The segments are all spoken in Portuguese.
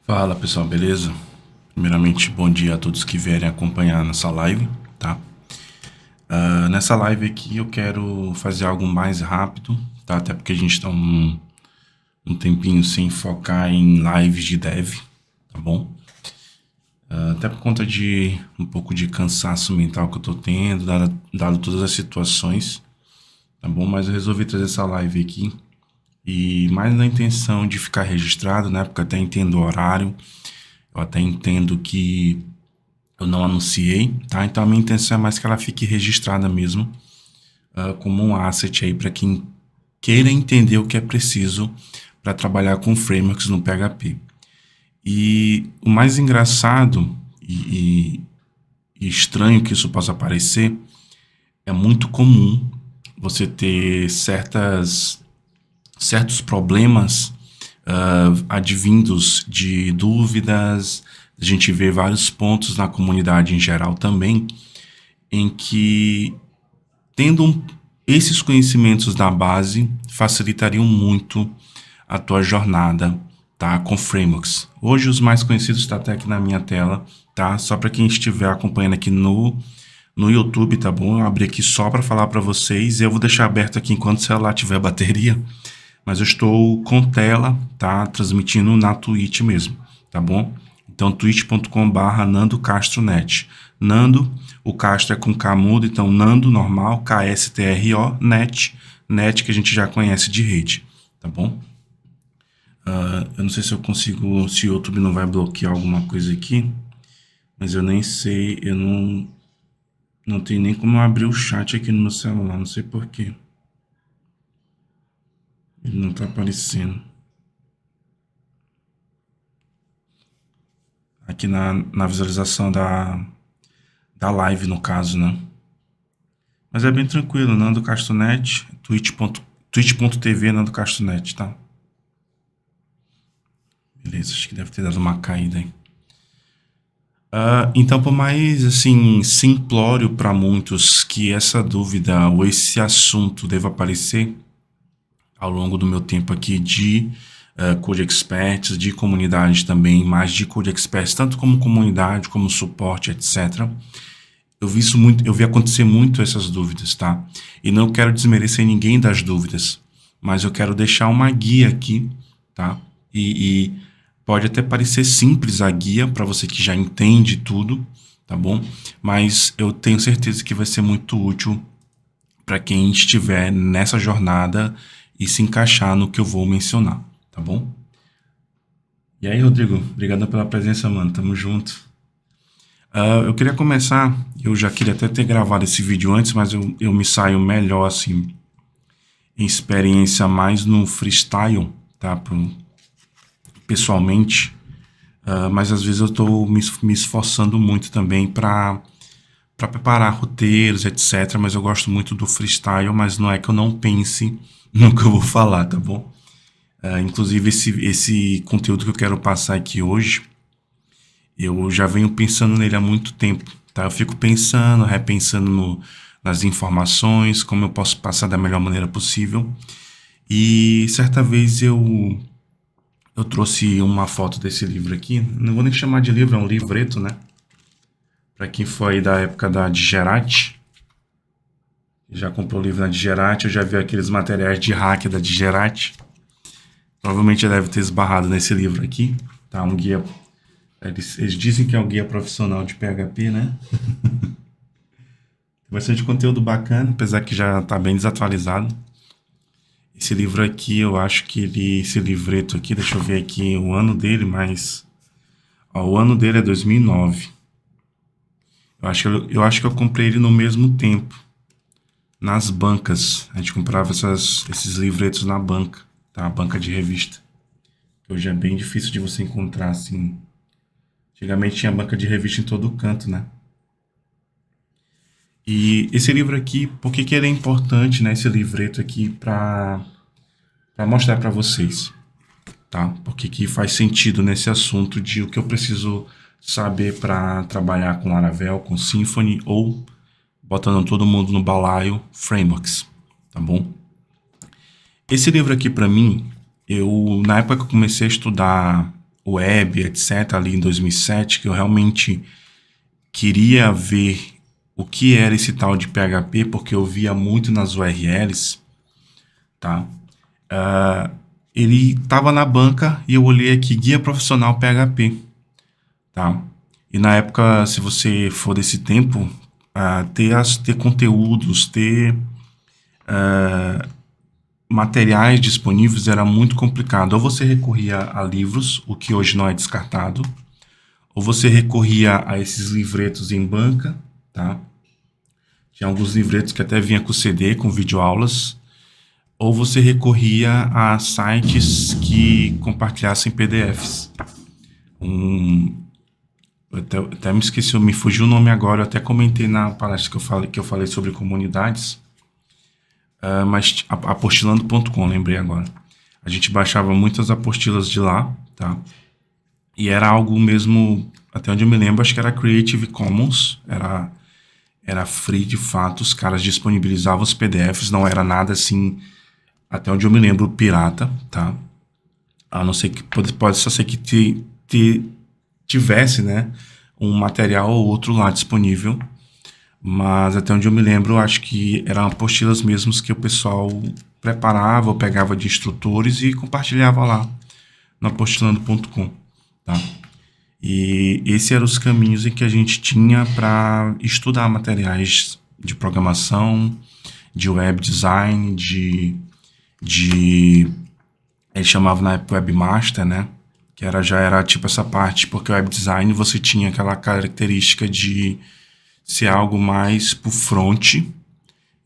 Fala pessoal, beleza? Primeiramente, bom dia a todos que vierem acompanhar nessa live, tá? Nessa live aqui eu quero fazer algo mais rápido, tá? Até porque a gente tá um tempinho sem focar em lives de dev, tá bom? Até por conta de um pouco de cansaço mental que eu tô tendo, dado todas as situações, tá bom? Mas eu resolvi trazer essa live aqui e mais na intenção de ficar registrado, né? Porque eu até entendo o horário, eu até entendo que eu não anunciei, tá? Então a minha intenção é mais que ela fique registrada mesmo, como um asset aí para quem queira entender o que é preciso para trabalhar com frameworks no PHP. E o mais engraçado e estranho que isso possa parecer, é muito comum você ter certos problemas advindos de dúvidas. A gente vê vários pontos na comunidade em geral também, em que tendo esses conhecimentos da base facilitariam muito a tua jornada, tá, com frameworks. Hoje os mais conhecidos está até aqui na minha tela, tá? Só para quem estiver acompanhando aqui no YouTube, tá bom? Eu abri aqui só para falar para vocês. Eu vou deixar aberto aqui enquanto o celular tiver bateria, mas eu estou com tela, tá? Transmitindo na Twitch mesmo, tá bom? Então, twitch.com/nandocastronet. Nando, o Castro é com K mudo, então Nando normal, KSTRO, net, net que a gente já conhece de rede, tá bom? Eu não sei se eu consigo, se o YouTube não vai bloquear alguma coisa aqui, mas eu nem sei, eu não tenho nem como abrir o chat aqui no meu celular, não sei porquê. Ele não tá aparecendo. Aqui na visualização da live, no caso, né? Mas é bem tranquilo, Nando Castronet, twitch.tv Nando Castronet, tá? Beleza, acho que deve ter dado uma caída aí. Então, por mais assim simplório para muitos que essa dúvida ou esse assunto deva aparecer ao longo do meu tempo aqui de Code Experts, de comunidade também, mais de Code Experts, tanto como comunidade, como suporte, etc. Eu vi acontecer muito essas dúvidas, tá? E não quero desmerecer ninguém das dúvidas, mas eu quero deixar uma guia aqui, tá? E pode até parecer simples a guia para você que já entende tudo, tá bom? Mas eu tenho certeza que vai ser muito útil para quem estiver nessa jornada e se encaixar no que eu vou mencionar, tá bom? E aí, Rodrigo, obrigado pela presença, mano. Tamo junto. Eu queria começar, eu já queria até ter gravado esse vídeo antes, mas eu me saio melhor, assim, em experiência mais no freestyle, tá? Pessoalmente, mas às vezes eu estou me esforçando muito também para preparar roteiros, etc. Mas eu gosto muito do freestyle, mas não é que eu não pense no que eu vou falar, tá bom? Inclusive, esse conteúdo que eu quero passar aqui hoje, eu já venho pensando nele há muito tempo, tá? Eu fico pensando, repensando nas informações, como eu posso passar da melhor maneira possível. E certa vez eu trouxe uma foto desse livro aqui. Não vou nem chamar de livro, é um livreto, né? Para quem foi da época da Digerati, já comprou o livro na Digerati, eu já vi aqueles materiais de hack da Digerati. Provavelmente já deve ter esbarrado nesse livro aqui, tá? Um guia. Eles dizem que é um guia profissional de PHP, né? Tem bastante conteúdo bacana, apesar que já está bem desatualizado. Esse livro aqui, eu acho que esse livreto aqui, deixa eu ver aqui o ano dele, mas o ano dele é 2009. Eu acho que eu comprei ele no mesmo tempo, nas bancas. A gente comprava esses livretos na banca, tá? A banca de revista. Hoje é bem difícil de você encontrar, assim. Antigamente tinha banca de revista em todo canto, né? E esse livro aqui, por que ele é importante, né? Esse livreto aqui para mostrar para vocês, tá? Porque que faz sentido nesse assunto de o que eu preciso saber para trabalhar com Laravel, com Symfony ou botando todo mundo no balaio, frameworks, tá bom? Esse livro aqui para mim, na época que eu comecei a estudar web, etc., ali em 2007, que eu realmente queria ver o que era esse tal de PHP, porque eu via muito nas URLs, tá? Ele estava na banca e eu olhei aqui, Guia Profissional PHP, tá? E na época, se você for desse tempo, ter conteúdos, ter materiais disponíveis era muito complicado. Ou você recorria a livros, o que hoje não é descartado, ou você recorria a esses livretos em banca, tá? Tinha alguns livretos que até vinha com CD, com videoaulas, ou você recorria a sites que compartilhassem PDFs. Até me esqueci, me fugiu o nome agora, eu até comentei na palestra que eu falei sobre comunidades, mas apostilando.com, lembrei agora. A gente baixava muitas apostilas de lá, tá? E era algo mesmo, até onde eu me lembro, acho que era Creative Commons, era free de fato, os caras disponibilizavam os PDFs, não era nada assim, até onde eu me lembro, pirata, tá? A não ser que pode só ser que tivesse, né, um material ou outro lá disponível, mas até onde eu me lembro, acho que eram apostilas mesmos que o pessoal preparava ou pegava de instrutores e compartilhava lá no apostilando.com, tá? E esses eram os caminhos em que a gente tinha para estudar materiais de programação, de web design, eles chamavam na época webmaster, né? Que já era tipo essa parte, porque o web design você tinha aquela característica de ser algo mais pro front.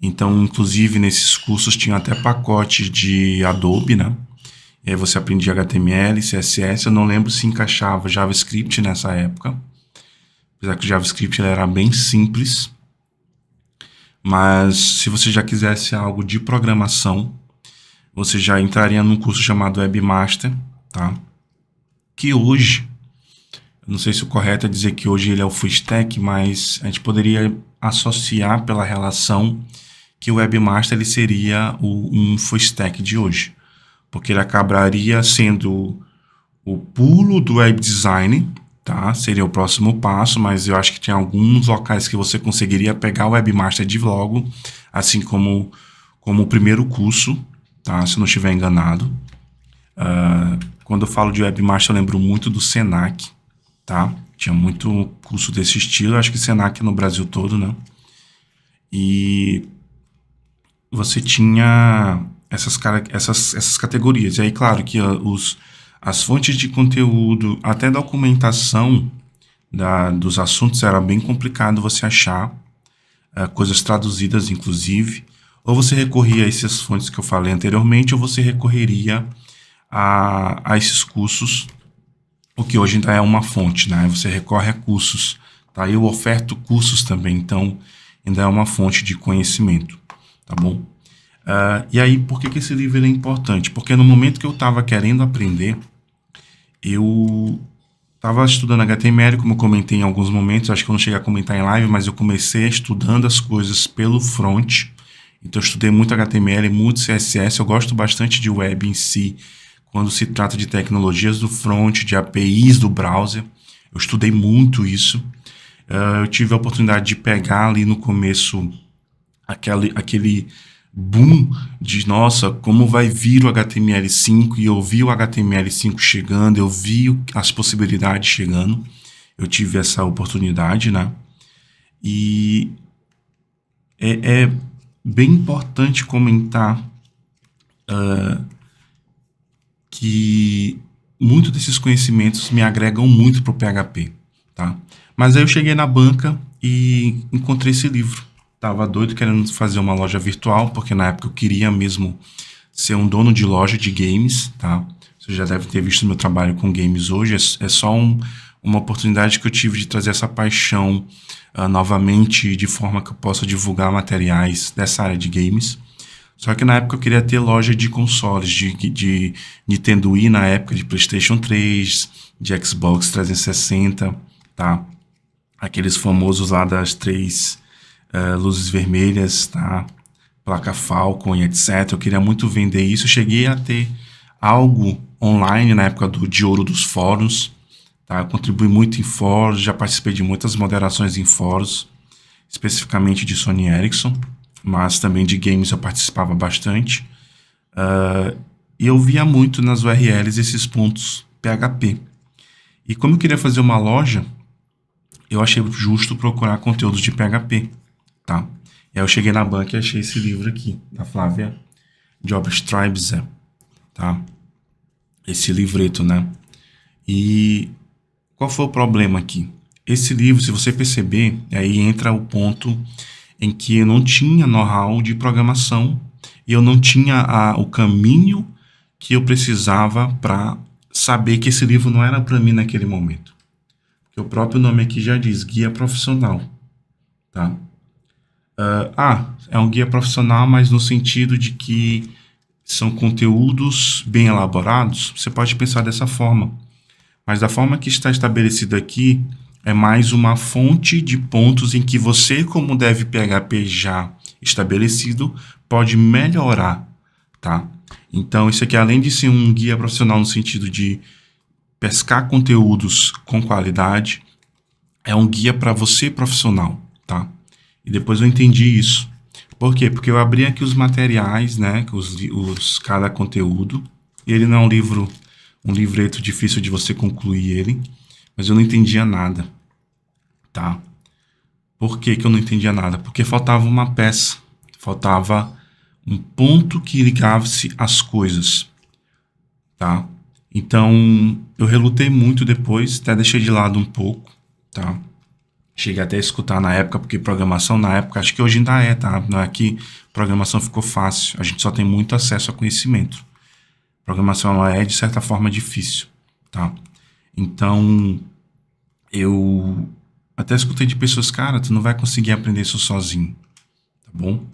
Então, inclusive, nesses cursos tinha até pacote de Adobe, né? E aí você aprendia HTML, CSS. Eu não lembro se encaixava JavaScript nessa época. Apesar que o JavaScript era bem simples. Mas se você já quisesse algo de programação, você já entraria num curso chamado Webmaster, tá? Que hoje, não sei se o correto é dizer que hoje ele é o full stack, mas a gente poderia associar pela relação que o Webmaster ele seria um full stack de hoje, porque ele acabaria sendo o pulo do web design, tá? Seria o próximo passo, mas eu acho que tem alguns locais que você conseguiria pegar o Webmaster de logo, assim como o primeiro curso, tá? Se eu não estiver enganado. Quando eu falo de Webmaster, eu lembro muito do Senac, tá? Tinha muito curso desse estilo, acho que Senac no Brasil todo, né? E você tinha essas categorias. E aí, claro, que as fontes de conteúdo, até documentação dos assuntos, era bem complicado você achar, coisas traduzidas, inclusive. Ou você recorria a essas fontes que eu falei anteriormente, ou você recorreria a esses cursos, o que hoje ainda é uma fonte, né? Você recorre a cursos, tá? Eu oferto cursos também, então ainda é uma fonte de conhecimento, tá bom? E aí, por que esse livro é importante? Porque no momento que eu estava querendo aprender, eu estava estudando HTML, como eu comentei em alguns momentos, acho que eu não cheguei a comentar em live, mas eu comecei estudando as coisas pelo front. Então eu estudei muito HTML, muito CSS, eu gosto bastante de web em si, quando se trata de tecnologias do front, de APIs do browser. Eu estudei muito isso. Eu tive a oportunidade de pegar ali no começo aquele boom de, nossa, como vai vir o HTML5, e eu vi o HTML5 chegando, eu vi as possibilidades chegando. Eu tive essa oportunidade, né? E é bem importante comentar que muitos desses conhecimentos me agregam muito para o PHP, tá? Mas aí eu cheguei na banca e encontrei esse livro. Tava doido querendo fazer uma loja virtual, porque na época eu queria mesmo ser um dono de loja de games, tá? Você já deve ter visto meu trabalho com games hoje. É só uma oportunidade que eu tive de trazer essa paixão novamente, de forma que eu possa divulgar materiais dessa área de games. Só que na época eu queria ter loja de consoles, de Nintendo Wii na época, de PlayStation 3, de Xbox 360, tá? Aqueles famosos lá das três luzes vermelhas, tá? Placa Falcon e etc. Eu queria muito vender isso. Eu cheguei a ter algo online, na época de ouro dos fóruns. Tá? Eu contribuí muito em fóruns, já participei de muitas moderações em fóruns, especificamente de Sony Ericsson, mas também de games eu participava bastante. E eu via muito nas URLs esses pontos PHP. E como eu queria fazer uma loja, eu achei justo procurar conteúdos de PHP, tá? E aí eu cheguei na banca e achei esse livro aqui, da Flávia Jobstreibzer, tá? Esse livreto, né? E qual foi o problema aqui? Esse livro, se você perceber, aí entra o ponto em que eu não tinha know-how de programação e eu não tinha o caminho que eu precisava para saber que esse livro não era para mim naquele momento. Porque o próprio nome aqui já diz, guia profissional, tá? É um guia profissional, mas no sentido de que são conteúdos bem elaborados, você pode pensar dessa forma. Mas da forma que está estabelecido aqui, é mais uma fonte de pontos em que você, como dev PHP já estabelecido, pode melhorar, tá? Então, isso aqui, além de ser um guia profissional no sentido de pescar conteúdos com qualidade, é um guia para você profissional, tá? E depois eu entendi isso. Por quê? Porque eu abri aqui os materiais, né? Cada conteúdo. E ele não é um livreto difícil de você concluir ele, mas eu não entendia nada, tá? Por que que eu não entendia nada? Porque faltava uma peça, faltava um ponto que ligasse as coisas, tá? Então, eu relutei muito depois, até deixei de lado um pouco, tá? Cheguei até a escutar na época, porque programação na época, acho que hoje ainda é, tá? Não é que programação ficou fácil, a gente só tem muito acesso a conhecimento. Programação ela é, de certa forma, difícil, tá? Então, eu até escutei de pessoas, cara, tu não vai conseguir aprender isso sozinho, tá bom?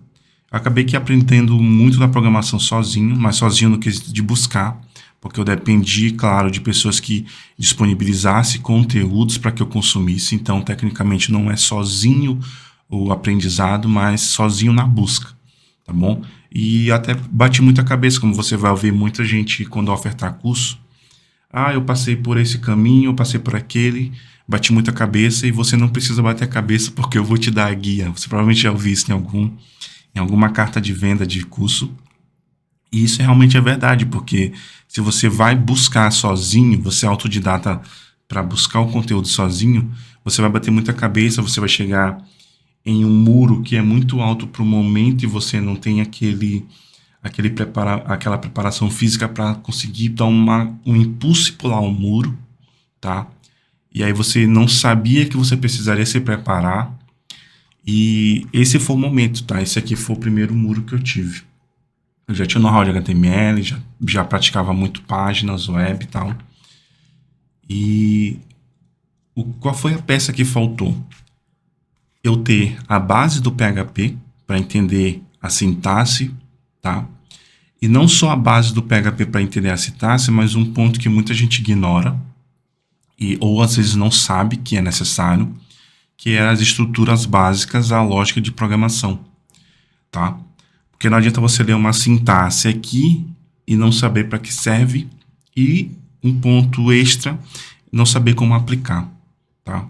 Eu acabei que aprendendo muito da programação sozinho, mas sozinho no quesito de buscar, porque eu dependi, claro, de pessoas que disponibilizassem conteúdos para que eu consumisse. Então, tecnicamente, não é sozinho o aprendizado, mas sozinho na busca, tá bom? E até bati muita cabeça, como você vai ouvir muita gente quando ofertar curso. Eu passei por esse caminho, eu passei por aquele, bati muita cabeça, e você não precisa bater a cabeça porque eu vou te dar a guia. Você provavelmente já ouviu isso em alguma carta de venda de curso. E isso realmente é verdade, porque se você vai buscar sozinho, você é autodidata para buscar o conteúdo sozinho, você vai bater muita cabeça, você vai chegar em um muro que é muito alto para o momento e você não tem aquela preparação física para conseguir dar um impulso e pular um muro, tá? E aí você não sabia que você precisaria se preparar, e esse foi o momento, tá? Esse aqui foi o primeiro muro que eu tive. Eu já tinha know-how de HTML, já praticava muito páginas web e tal. E qual foi a peça que faltou? Eu ter a base do PHP para entender a sintaxe, tá? E não só a base do PHP para entender a sintaxe, mas um ponto que muita gente ignora, ou às vezes não sabe que é necessário, que é as estruturas básicas da lógica de programação, tá? Porque não adianta você ler uma sintaxe aqui e não saber para que serve, e um ponto extra, não saber como aplicar, tá?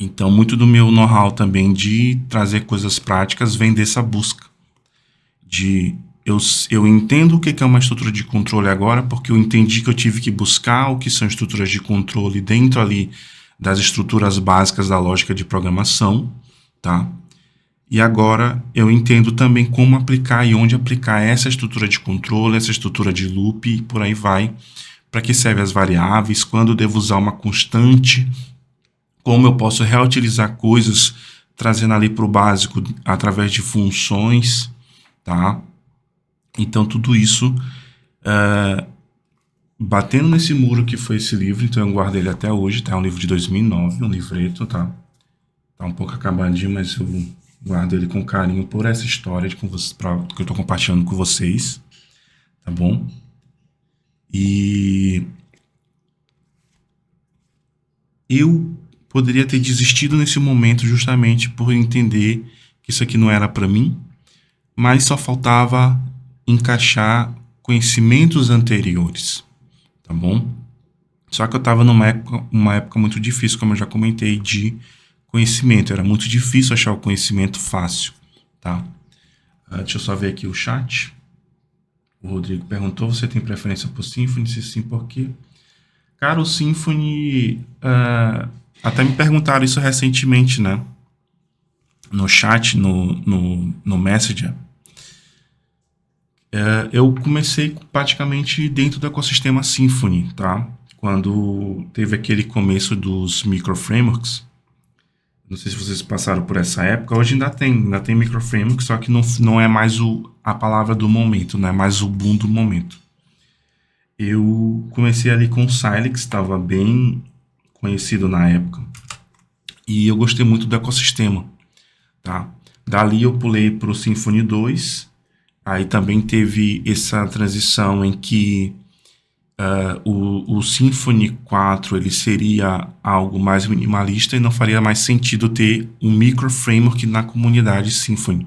Então, muito do meu know-how também de trazer coisas práticas vem dessa busca. Eu entendo o que é uma estrutura de controle agora, porque eu entendi que eu tive que buscar o que são estruturas de controle dentro ali das estruturas básicas da lógica de programação, tá? E agora eu entendo também como aplicar e onde aplicar essa estrutura de controle, essa estrutura de loop e por aí vai, para que servem as variáveis, quando eu devo usar uma constante, como eu posso reutilizar coisas, trazendo ali para o básico através de funções, tá? Então tudo isso batendo nesse muro que foi esse livro, então eu guardo ele até hoje, tá? É um livro de 2009, um livreto, tá? Tá um pouco acabadinho, mas eu guardo ele com carinho por essa história que eu tô compartilhando com vocês, tá bom? E eu poderia ter desistido nesse momento justamente por entender que isso aqui não era para mim, mas só faltava encaixar conhecimentos anteriores. tá bom? Só que eu estava uma época muito difícil, como eu já comentei, de conhecimento. Era muito difícil achar o conhecimento fácil, tá? Deixa eu só ver aqui o chat. O Rodrigo perguntou, você tem preferência por Symfony? Se sim, por quê? Cara, o Symfony... até me perguntaram isso recentemente, né? No chat, no Messenger. Eu comecei praticamente dentro do ecossistema Symfony, tá? Quando teve aquele começo dos microframeworks, não sei se vocês passaram por essa época, hoje ainda tem microframework, só que não é mais a palavra do momento, não é mais o boom do momento. Eu comecei ali com o Silex, estava bem conhecido na época, e eu gostei muito do ecossistema, tá? Dali eu pulei para o Symfony 2, aí também teve essa transição em que o Symfony 4 ele seria algo mais minimalista e não faria mais sentido ter um microframework na comunidade Symfony.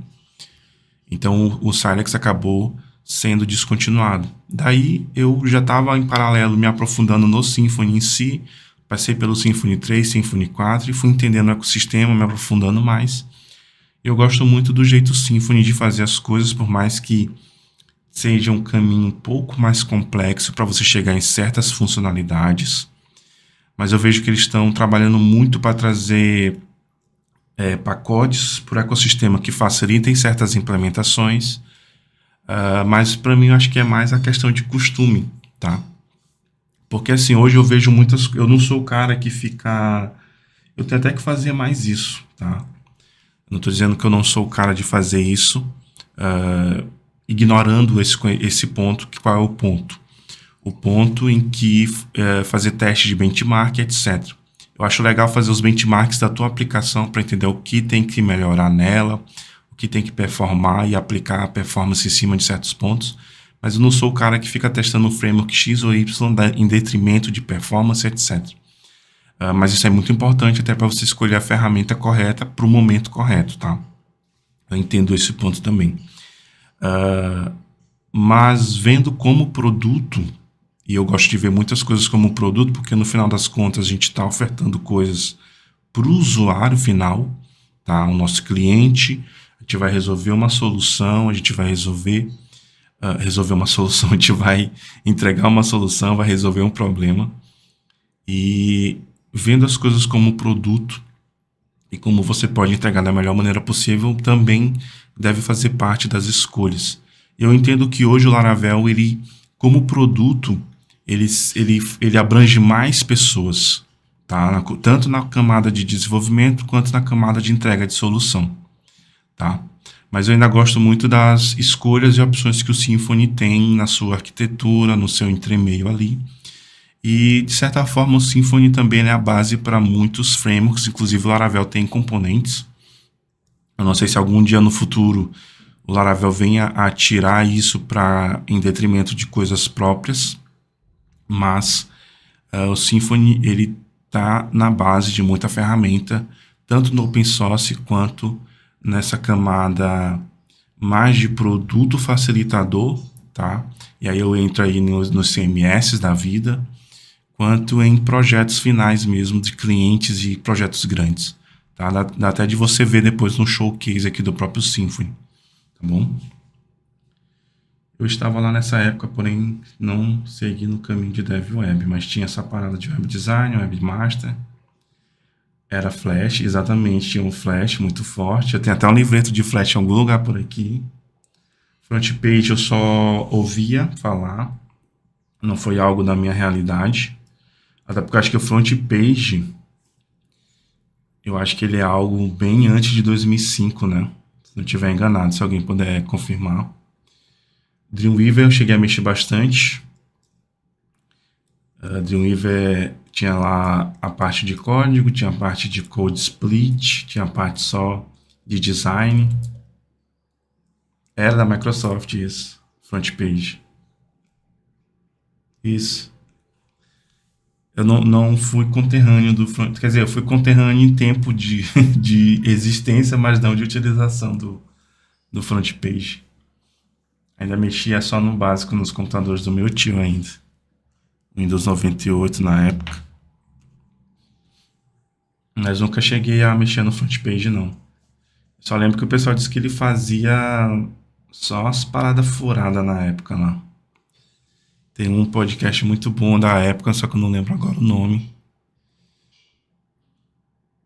Então o Silex acabou sendo descontinuado. Daí eu já estava em paralelo me aprofundando no Symfony em si, passei pelo Symfony 3, Symfony 4 e fui entendendo o ecossistema, me aprofundando mais. Eu gosto muito do jeito Symfony de fazer as coisas, por mais que seja um caminho um pouco mais complexo para você chegar em certas funcionalidades, mas eu vejo que eles estão trabalhando muito para trazer pacotes para o ecossistema que facilitem certas implementações, mas para mim eu acho que é mais a questão de costume, tá? Porque assim, hoje eu vejo muitas... Eu não sou o cara que fica... Eu tenho até que fazer mais isso, tá? Não estou dizendo que eu não sou o cara de fazer isso, ignorando esse ponto. Qual é o ponto? O ponto em que fazer teste de benchmark, etc. Eu acho legal fazer os benchmarks da tua aplicação para entender o que tem que melhorar nela, o que tem que performar e aplicar a performance em cima de certos pontos. Mas eu não sou o cara que fica testando o framework X ou Y em detrimento de performance, etc. Mas isso é muito importante até para você escolher a ferramenta correta para o momento correto, tá? Eu entendo esse ponto também. Mas vendo como produto, e eu gosto de ver muitas coisas como produto, porque no final das contas a gente está ofertando coisas para o usuário final, tá? O nosso cliente, a gente vai resolver uma solução, a gente vai resolver uma solução, a gente vai entregar uma solução, vai resolver um problema. E vendo as coisas como produto e como você pode entregar da melhor maneira possível, também deve fazer parte das escolhas. Eu entendo que hoje o Laravel, ele, como produto, ele abrange mais pessoas, tá? Tanto na camada de desenvolvimento quanto na camada de entrega de solução, tá? Mas eu ainda gosto muito das escolhas e opções que o Symfony tem na sua arquitetura, no seu entremeio ali. E, de certa forma, o Symfony também é a base para muitos frameworks, inclusive o Laravel tem componentes. Eu não sei se algum dia no futuro o Laravel venha a tirar isso em detrimento de coisas próprias, mas o Symfony ele está na base de muita ferramenta, tanto no open source quanto nessa camada mais de produto facilitador, tá? E aí eu entro aí nos CMS da vida, quanto em projetos finais mesmo de clientes e projetos grandes, tá? Dá até de você ver depois no showcase aqui do próprio Symfony, tá bom? Eu estava lá nessa época, porém não segui no caminho de Dev Web, mas tinha essa parada de Web Design, Webmaster. Era Flash, exatamente, tinha um Flash muito forte. Eu tenho até um livreto de Flash em algum lugar por aqui. Front Page eu só ouvia falar, não foi algo da minha realidade. Até porque eu acho que o Front Page, eu acho que ele é algo bem antes de 2005, né? Se não estiver enganado, se alguém puder confirmar. Dreamweaver eu cheguei a mexer bastante. Dreamweaver tinha lá a parte de código, tinha a parte de code split, tinha a parte só de design. Era da Microsoft isso, Front Page. Isso. Eu não fui conterrâneo do front, quer dizer, eu fui conterrâneo em tempo de existência, mas não de utilização do Front Page. Ainda mexia só no básico nos computadores do meu tio ainda. Windows 98 na época. Mas nunca cheguei a mexer no front page, não. Só lembro que o pessoal disse que ele fazia só as paradas furadas na época lá. Tem um podcast muito bom da época, só que eu não lembro agora o nome.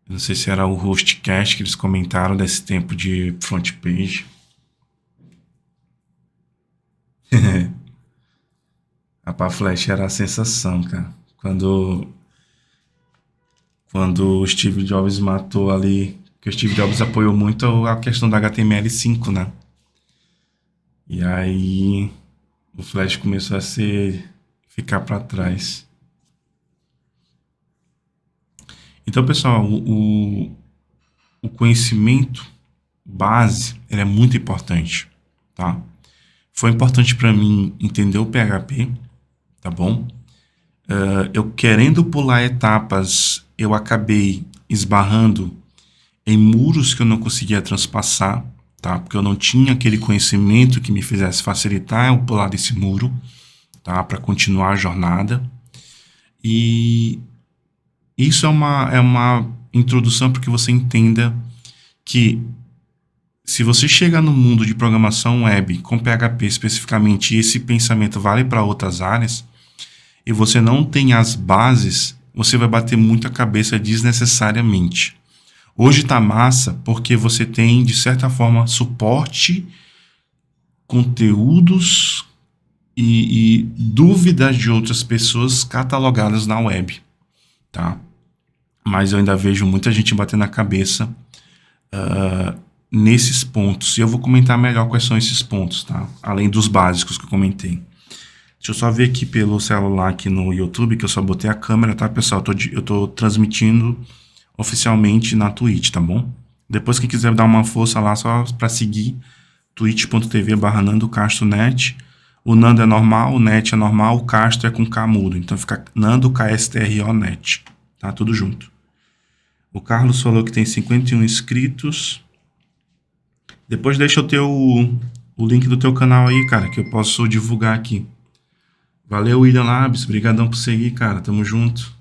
Eu não sei se era o Hostcast que eles comentaram desse tempo de front page. A Pá Flash era a sensação, cara. Quando o Steve Jobs matou ali, que o Steve Jobs apoiou muito a questão da HTML5, né? E aí o Flash começou a ficar para trás. Então, pessoal, o conhecimento base, ele é muito importante, tá? Foi importante para mim entender o PHP, tá bom? Eu querendo pular etapas, eu acabei esbarrando em muros que eu não conseguia transpassar, tá? Porque eu não tinha aquele conhecimento que me fizesse facilitar eu pular desse muro, tá? Para continuar a jornada. E isso é uma introdução para que você entenda que se você chega no mundo de programação web com PHP especificamente, e esse pensamento vale para outras áreas, e você não tem as bases, você vai bater muito a cabeça desnecessariamente. Hoje está massa porque você tem, de certa forma, suporte, conteúdos e dúvidas de outras pessoas catalogadas na web, tá? Mas eu ainda vejo muita gente batendo a cabeça nesses pontos. E eu vou comentar melhor quais são esses pontos, tá? Além dos básicos que eu comentei. Deixa eu só ver aqui pelo celular aqui no YouTube, que eu só botei a câmera, tá, pessoal? Eu tô transmitindo oficialmente na Twitch, tá bom? Depois, quem quiser dar uma força lá, só para seguir, twitch.tv/NandoCastroNet. O Nando é normal, o Net é normal, o Castro é com K mudo. Então fica Nando KSTRO Net, tá? Tudo junto. O Carlos falou que tem 51 inscritos. Depois deixa o link do teu canal aí, cara, que eu posso divulgar aqui. Valeu, William Labs. Obrigadão por seguir, cara. Tamo junto.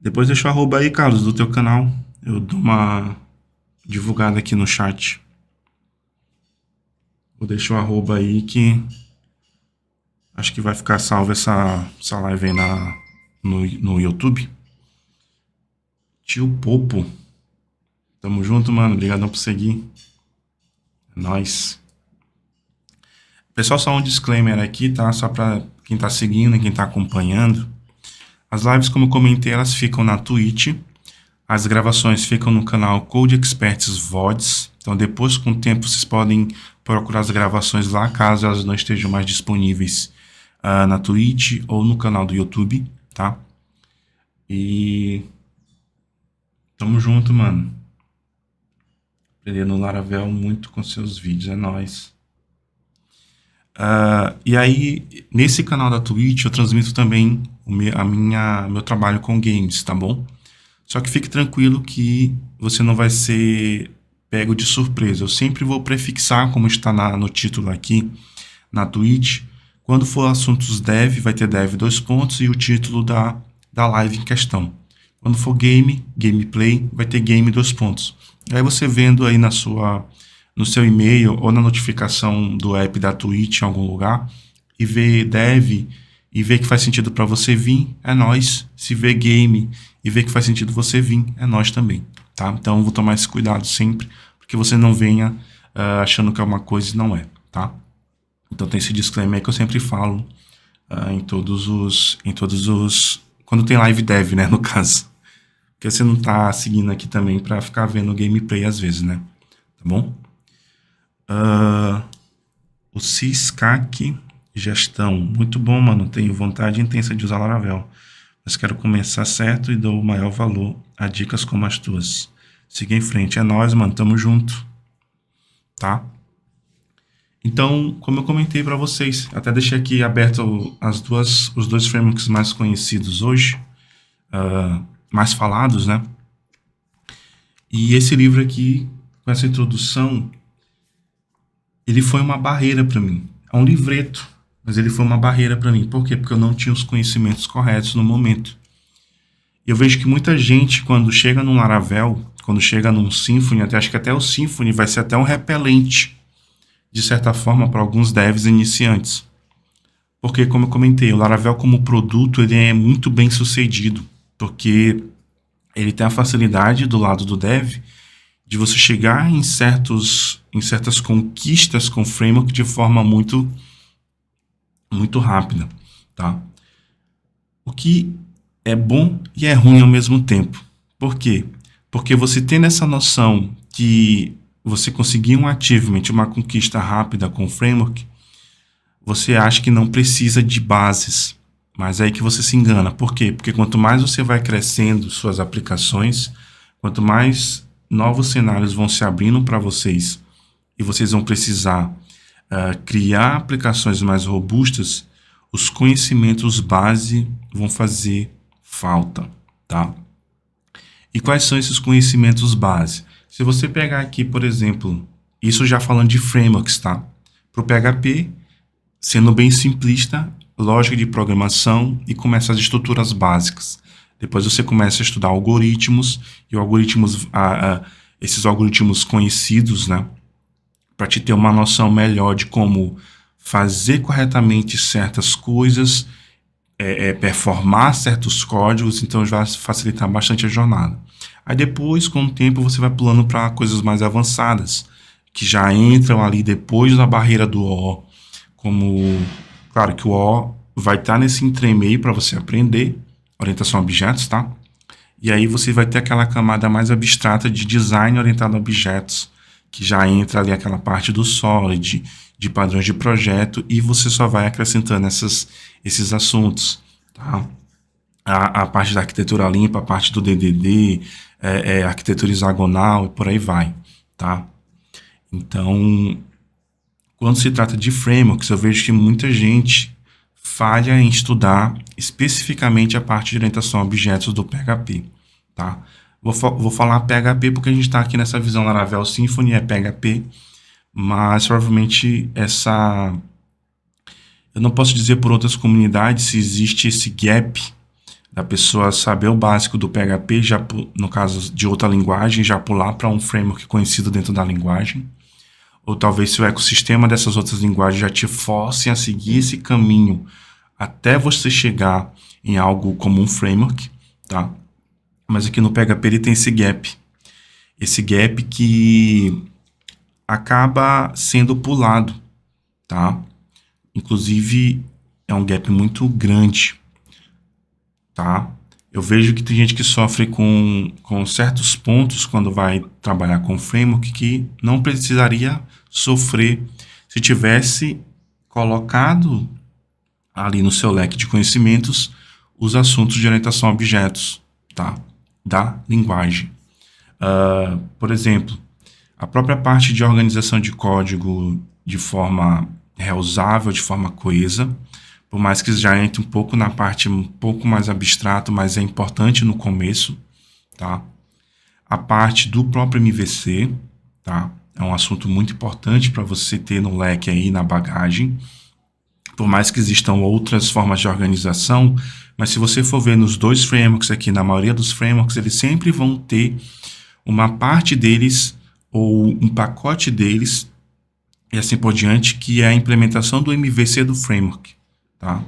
Depois deixa o arroba aí, Carlos, do teu canal. Eu dou uma divulgada aqui no chat. Vou deixar o arroba aí que acho que vai ficar salvo essa live aí no YouTube. Tio Popo. Tamo junto, mano. Obrigadão por seguir. É nóis. Pessoal, só um disclaimer aqui, tá? Só pra quem tá seguindo e quem tá acompanhando. As lives, como eu comentei, elas ficam na Twitch. As gravações ficam no canal Code Experts VODs. Então, depois, com o tempo, vocês podem procurar as gravações lá, caso elas não estejam mais disponíveis na Twitch ou no canal do YouTube, tá? E tamo junto, mano. Aprendendo Laravel muito com seus vídeos, é nóis. E aí, nesse canal da Twitch, eu transmito também meu trabalho com games, tá bom? Só que fique tranquilo que você não vai ser pego de surpresa. Eu sempre vou prefixar, como está no título aqui, na Twitch. Quando for assuntos dev, vai ter dev 2 pontos e o título da live em questão. Quando for gameplay, vai ter game 2 pontos. Aí você vendo aí no seu e-mail ou na notificação do app da Twitch em algum lugar e ver dev e ver que faz sentido para você vir, é nóis. Se ver game e ver que faz sentido você vir, é nóis também, tá? Então eu vou tomar esse cuidado sempre, porque você não venha achando que é uma coisa e não é, tá? Então tem esse disclaimer aí que eu sempre falo em todos os quando tem live dev, né, no caso. Porque você não tá seguindo aqui também para ficar vendo gameplay às vezes, né? Tá bom? O Ciscac Gestão. Muito bom, mano. Tenho vontade intensa de usar Laravel. Mas quero começar certo e dou o maior valor a dicas como as tuas. Siga em frente. É nóis, mano. Tamo junto. Tá? Então, como eu comentei para vocês, até deixei aqui aberto os dois frameworks mais conhecidos hoje, mais falados, né? E esse livro aqui, com essa introdução, ele foi uma barreira para mim. É um livreto, Mas ele foi uma barreira para mim. Por quê? Porque eu não tinha os conhecimentos corretos no momento. Eu vejo que muita gente, quando chega num Laravel, quando chega num Symfony, até acho que até o Symfony vai ser até um repelente, de certa forma, para alguns devs iniciantes. Porque, como eu comentei, o Laravel como produto, ele é muito bem sucedido, porque ele tem a facilidade do lado do dev de você chegar em certas conquistas com o framework de forma muito rápida, tá? O que é bom e é ruim ao mesmo tempo. Por quê? Porque você tendo essa noção que você conseguir um achievement, uma conquista rápida com o framework, você acha que não precisa de bases. Mas é aí que você se engana. Por quê? Porque quanto mais você vai crescendo suas aplicações, quanto mais novos cenários vão se abrindo para vocês e vocês vão precisar criar aplicações mais robustas, os conhecimentos base vão fazer falta, tá? E quais são esses conhecimentos base? Se você pegar aqui, por exemplo, isso já falando de frameworks, tá? Para o PHP, sendo bem simplista, lógica de programação e começa as estruturas básicas. Depois você começa a estudar algoritmos e esses algoritmos conhecidos, né? Para te ter uma noção melhor de como fazer corretamente certas coisas, performar certos códigos, então já vai facilitar bastante a jornada. Aí depois, com o tempo, você vai pulando para coisas mais avançadas, que já entram ali depois da barreira do O, como, claro que o O vai estar nesse entremeio para você aprender, orientação a objetos, tá? E aí você vai ter aquela camada mais abstrata de design orientado a objetos, que já entra ali aquela parte do Solid, de padrões de projeto, e você só vai acrescentando esses assuntos, tá? A parte da arquitetura limpa, a parte do DDD, arquitetura hexagonal e por aí vai, tá? Então, quando se trata de frameworks, eu vejo que muita gente falha em estudar especificamente a parte de orientação a objetos do PHP, tá? Vou falar PHP porque a gente está aqui nessa visão Laravel Symfony, é PHP, mas provavelmente eu não posso dizer por outras comunidades se existe esse gap da pessoa saber o básico do PHP, já, no caso de outra linguagem, já pular para um framework conhecido dentro da linguagem, ou talvez se o ecossistema dessas outras linguagens já te forcem a seguir esse caminho até você chegar em algo como um framework, tá? Mas aqui no PHP ele tem esse gap que acaba sendo pulado, tá? Inclusive é um gap muito grande, tá? Eu vejo que tem gente que sofre com certos pontos quando vai trabalhar com framework que não precisaria sofrer se tivesse colocado ali no seu leque de conhecimentos os assuntos de orientação a objetos, tá? Da linguagem. Por exemplo, a própria parte de organização de código de forma reusável, de forma coesa, por mais que já entre um pouco na parte um pouco mais abstrato, mas é importante no começo, tá? A parte do próprio MVC, tá? É um assunto muito importante para você ter no leque aí, na bagagem. Por mais que existam outras formas de organização, mas se você for ver nos dois frameworks aqui, na maioria dos frameworks, eles sempre vão ter uma parte deles ou um pacote deles e assim por diante, que é a implementação do MVC do framework, tá?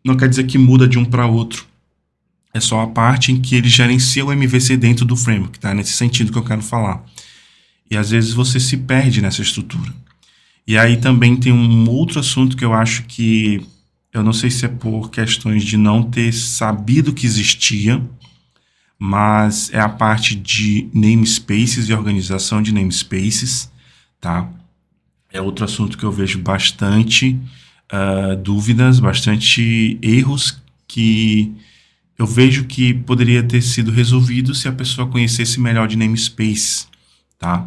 Não quer dizer que muda de um para outro. É só a parte em que ele gerencia o MVC dentro do framework, tá? Nesse sentido que eu quero falar. E às vezes você se perde nessa estrutura. E aí também tem um outro assunto que eu acho que, eu não sei se é por questões de não ter sabido que existia, mas é a parte de namespaces e organização de namespaces, tá? É outro assunto que eu vejo bastante dúvidas, bastante erros que eu vejo que poderia ter sido resolvido se a pessoa conhecesse melhor de namespace, tá?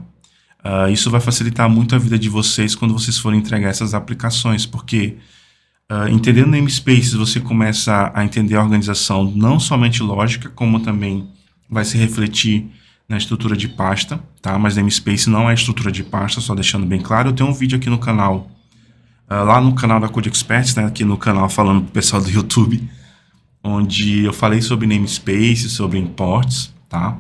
Isso vai facilitar muito a vida de vocês quando vocês forem entregar essas aplicações, porque entendendo namespaces, você começa a entender a organização não somente lógica, como também vai se refletir na estrutura de pasta, tá? Mas namespace não é estrutura de pasta, só deixando bem claro. Eu tenho um vídeo aqui no canal lá no canal da Code Experts, né, aqui no canal falando pro pessoal do YouTube, onde eu falei sobre namespace, sobre imports, tá?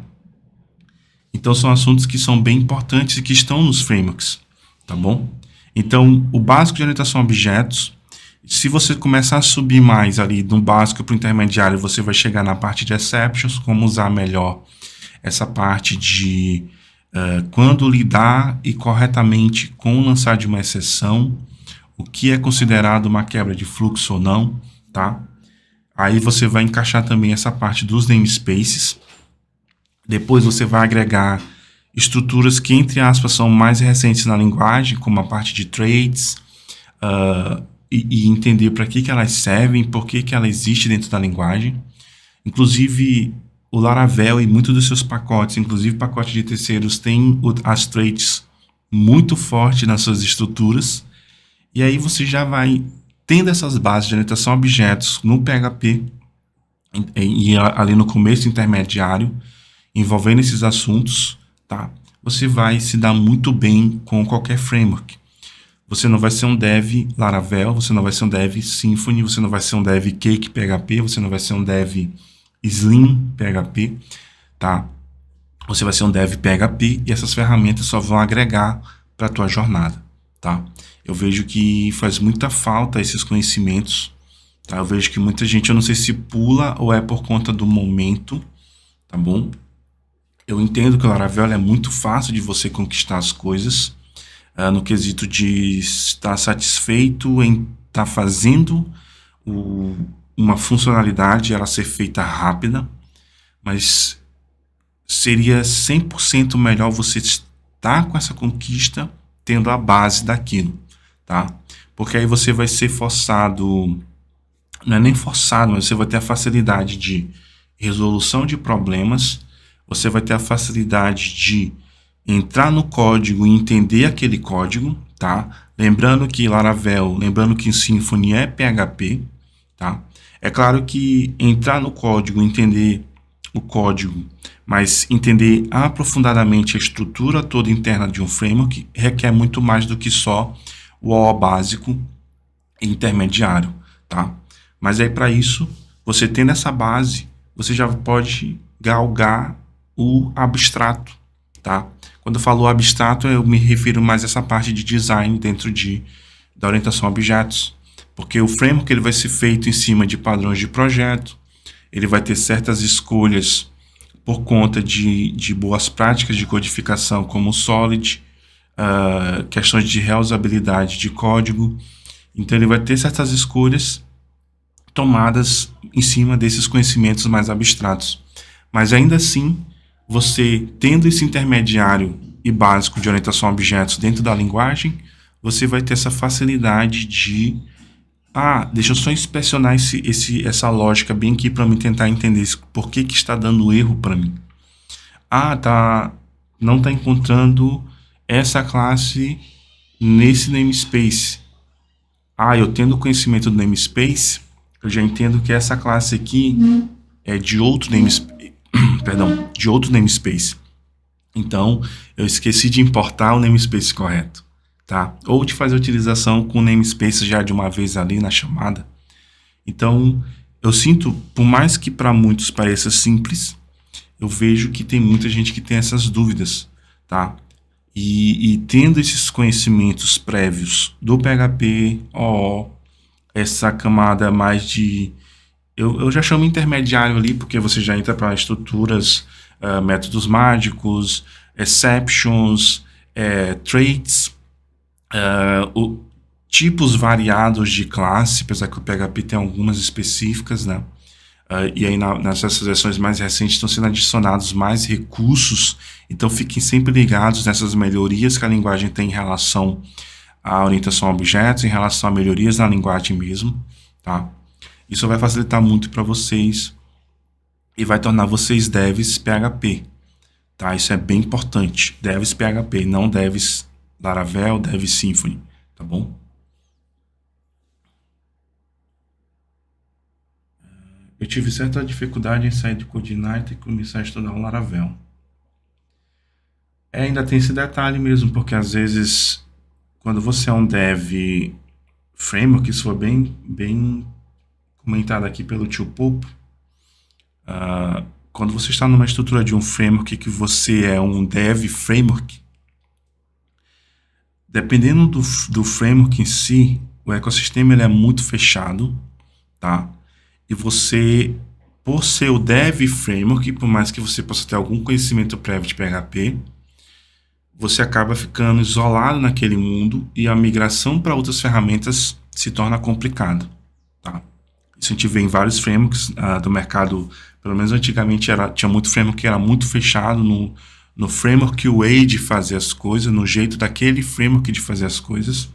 Então são assuntos que são bem importantes e que estão nos frameworks, tá bom? Então, o básico de orientação a objetos, se você começar a subir mais ali do básico para o intermediário, você vai chegar na parte de exceptions, como usar melhor essa parte de quando lidar e corretamente com o lançar de uma exceção, o que é considerado uma quebra de fluxo ou não, tá? Aí você vai encaixar também essa parte dos namespaces. Depois você vai agregar estruturas que, entre aspas, são mais recentes na linguagem, como a parte de traits, e entender para que elas servem, por que ela existe dentro da linguagem. Inclusive, o Laravel e muitos dos seus pacotes, inclusive pacotes de terceiros, tem as traits muito fortes nas suas estruturas. E aí você já vai tendo essas bases de orientação a objetos no PHP e ali no começo intermediário, envolvendo esses assuntos, tá? Você vai se dar muito bem com qualquer framework. Você não vai ser um dev Laravel, você não vai ser um dev Symfony, você não vai ser um dev Cake PHP, você não vai ser um dev Slim PHP, tá? Você vai ser um dev PHP e essas ferramentas só vão agregar para a tua jornada, tá? Eu vejo que faz muita falta esses conhecimentos, tá? Eu vejo que muita gente, eu não sei se pula ou é por conta do momento, tá bom? Eu entendo que o Laravel é muito fácil de você conquistar as coisas, no quesito de estar satisfeito em estar fazendo uma funcionalidade, ela ser feita rápida, mas seria 100% melhor você estar com essa conquista tendo a base daquilo, tá? Porque aí você vai ser forçado, não é nem forçado, mas você vai ter a facilidade de resolução de problemas, você vai ter a facilidade de entrar no código e entender aquele código, tá? Lembrando que Laravel, lembrando que Symfony é PHP, tá? É claro que entrar no código, entender o código, mas entender aprofundadamente a estrutura toda interna de um framework requer muito mais do que só o OO básico e intermediário, tá? Mas aí para isso, você tendo essa base, você já pode galgar o abstrato, tá? Quando eu falo abstrato, eu me refiro mais a essa parte de design dentro da orientação a objetos, porque o framework ele vai ser feito em cima de padrões de projeto, ele vai ter certas escolhas por conta de boas práticas de codificação como o Solid, questões de reusabilidade de código, então ele vai ter certas escolhas tomadas em cima desses conhecimentos mais abstratos, mas ainda assim, você tendo esse intermediário e básico de orientação a objetos dentro da linguagem, você vai ter essa facilidade de deixa eu só inspecionar essa lógica bem aqui para mim tentar entender por que está dando erro para mim. Não está encontrando essa classe nesse namespace. Eu tendo conhecimento do namespace, eu já entendo que essa classe aqui é de outro namespace. Perdão, de outro namespace. Então, eu esqueci de importar o namespace correto, tá? Ou de fazer a utilização com o namespace já de uma vez ali na chamada. Então, eu sinto, por mais que para muitos pareça simples, eu vejo que tem muita gente que tem essas dúvidas, tá? E tendo esses conhecimentos prévios do PHP, essa camada mais de... Eu já chamo intermediário ali, porque você já entra para estruturas, métodos mágicos, exceptions, traits, tipos variados de classe, apesar que o PHP tem algumas específicas, né? E aí nessas versões mais recentes estão sendo adicionados mais recursos, então fiquem sempre ligados nessas melhorias que a linguagem tem em relação à orientação a objetos, em relação a melhorias na linguagem mesmo, tá? Isso vai facilitar muito para vocês e vai tornar vocês devs PHP, tá? Isso é bem importante, devs PHP, não devs Laravel, devs Symfony, tá bom? Eu tive certa dificuldade em sair do CodeIgniter e começar a estudar o Laravel. Ainda tem esse detalhe mesmo, porque às vezes, quando você é um dev framework, isso foi bem comentado aqui pelo tio Popo. Quando você está numa estrutura de um framework que você é um dev framework, dependendo do framework em si, o ecossistema ele é muito fechado, tá? E você, por ser o dev framework, por mais que você possa ter algum conhecimento prévio de PHP, você acaba ficando isolado naquele mundo e a migração para outras ferramentas se torna complicado, tá? Isso a gente vê em vários frameworks do mercado, pelo menos antigamente tinha muito framework que era muito fechado no framework way de fazer as coisas, no jeito daquele framework de fazer as coisas,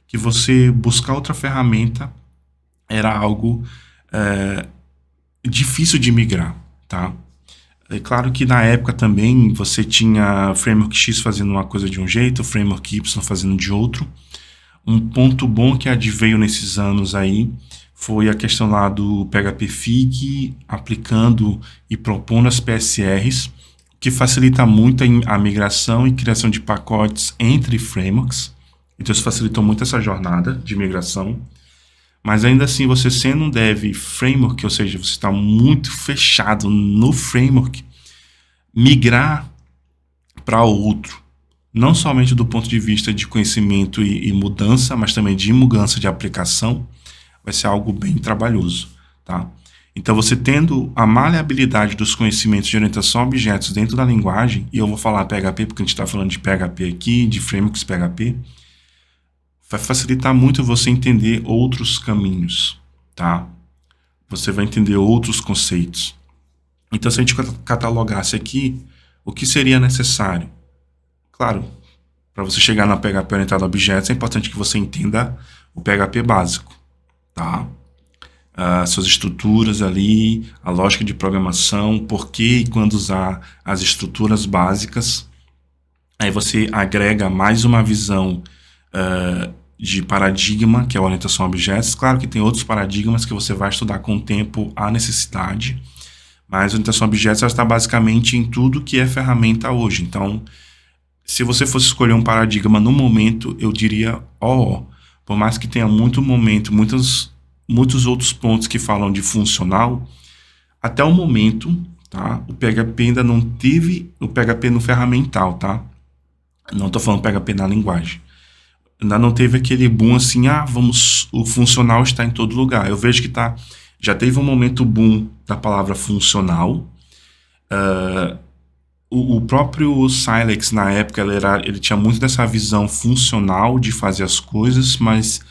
que você buscar outra ferramenta era algo difícil de migrar, tá? É claro que na época também você tinha framework X fazendo uma coisa de um jeito, framework Y fazendo de outro. Um ponto bom que adveio nesses anos aí foi a questão lá do PHP Fig aplicando e propondo as PSRs, que facilita muito a migração e criação de pacotes entre frameworks. Então isso facilitou muito essa jornada de migração. Mas ainda assim, você sendo um dev framework, ou seja, você está muito fechado no framework, migrar para outro, não somente do ponto de vista de conhecimento e mudança, mas também de mudança de aplicação, vai ser algo bem trabalhoso, tá? Então, você tendo a maleabilidade dos conhecimentos de orientação a objetos dentro da linguagem, e eu vou falar PHP porque a gente está falando de PHP aqui, de frameworks PHP, vai facilitar muito você entender outros caminhos, tá? Você vai entender outros conceitos. Então, se a gente catalogasse aqui, o que seria necessário? Claro, para você chegar na PHP orientado a objetos, é importante que você entenda o PHP básico, tá? Suas estruturas ali, a lógica de programação, por que e quando usar as estruturas básicas. Aí você agrega mais uma visão de paradigma, que é a orientação a objetos. Claro que tem outros paradigmas que você vai estudar com o tempo a necessidade, mas a orientação a objetos está basicamente em tudo que é ferramenta hoje. Então, se você fosse escolher um paradigma no momento, eu diria OO. Por mais que tenha muito momento, muitos outros pontos que falam de funcional, até o momento, tá? O PHP ainda não teve o PHP no ferramental, tá? Não estou falando PHP na linguagem. Ainda não teve aquele boom assim, o funcional está em todo lugar. Eu vejo que já teve um momento boom da palavra funcional. O próprio Silex, na época, ele tinha muito dessa visão funcional de fazer as coisas, mas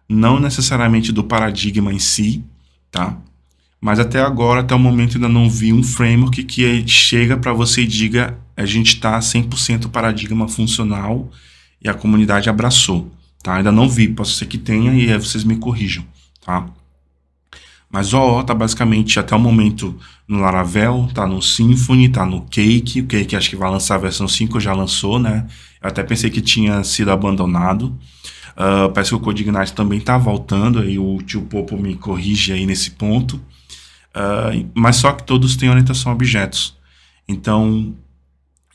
não necessariamente do paradigma em si, tá? Mas até agora, até o momento, ainda não vi um framework que chega para você e diga a gente está 100% paradigma funcional e a comunidade abraçou, tá? Ainda não vi, pode ser que tenha e aí vocês me corrijam, tá? Mas o OO está basicamente até o momento no Laravel, tá no Symfony, tá no Cake. O Cake acho que vai lançar a versão 5, já lançou, né? Eu até pensei que tinha sido abandonado. Parece que o CodeIgnite também está voltando, aí o tio Popo me corrige aí nesse ponto. Mas só que todos têm orientação a objetos. Então,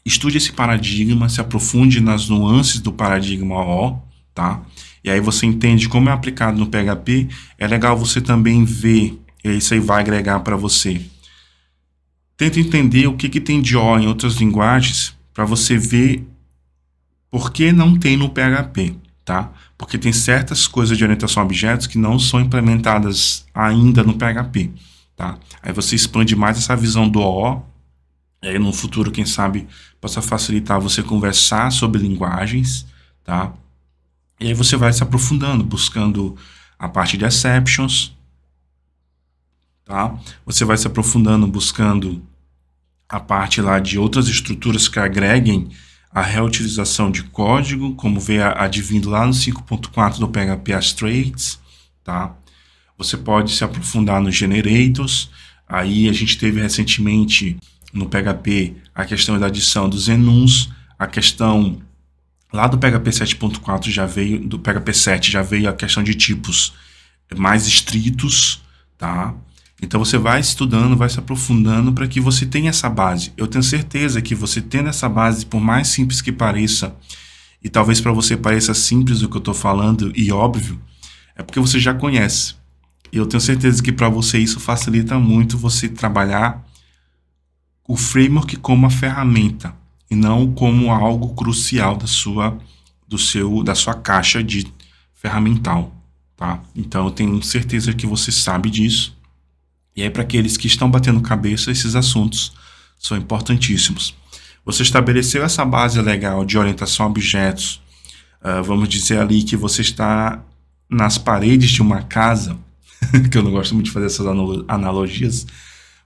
estude esse paradigma, se aprofunde nas nuances do paradigma OO, tá? E aí você entende como é aplicado no PHP. É legal você também ver, e isso aí vai agregar para você. Tenta entender o que tem de OO em outras linguagens, para você ver por que não tem no PHP, tá? Porque tem certas coisas de orientação a objetos que não são implementadas ainda no PHP, tá? Aí você expande mais essa visão do OO, e aí no futuro, quem sabe, possa facilitar você conversar sobre linguagens, tá? E aí você vai se aprofundando, buscando a parte de exceptions, tá? Você vai se aprofundando, buscando a parte lá de outras estruturas que agreguem a reutilização de código, como vê advindo lá no 5.4 do PHP as traits, tá? Você pode se aprofundar nos generators. Aí a gente teve recentemente no PHP a questão da adição dos enums, a questão lá do PHP 7.4 já veio, do PHP 7 já veio a questão de tipos mais estritos, tá? Então você vai estudando, vai se aprofundando para que você tenha essa base. Eu tenho certeza que você tendo essa base, por mais simples que pareça, e talvez para você pareça simples o que eu estou falando e óbvio, é porque você já conhece. E eu tenho certeza que para você isso facilita muito você trabalhar o framework como uma ferramenta e não como algo crucial da sua caixa de ferramental, tá? Então eu tenho certeza que você sabe disso. E aí para aqueles que estão batendo cabeça, esses assuntos são importantíssimos. Você estabeleceu essa base legal de orientação a objetos. Vamos dizer ali que você está nas paredes de uma casa, que eu não gosto muito de fazer essas analogias,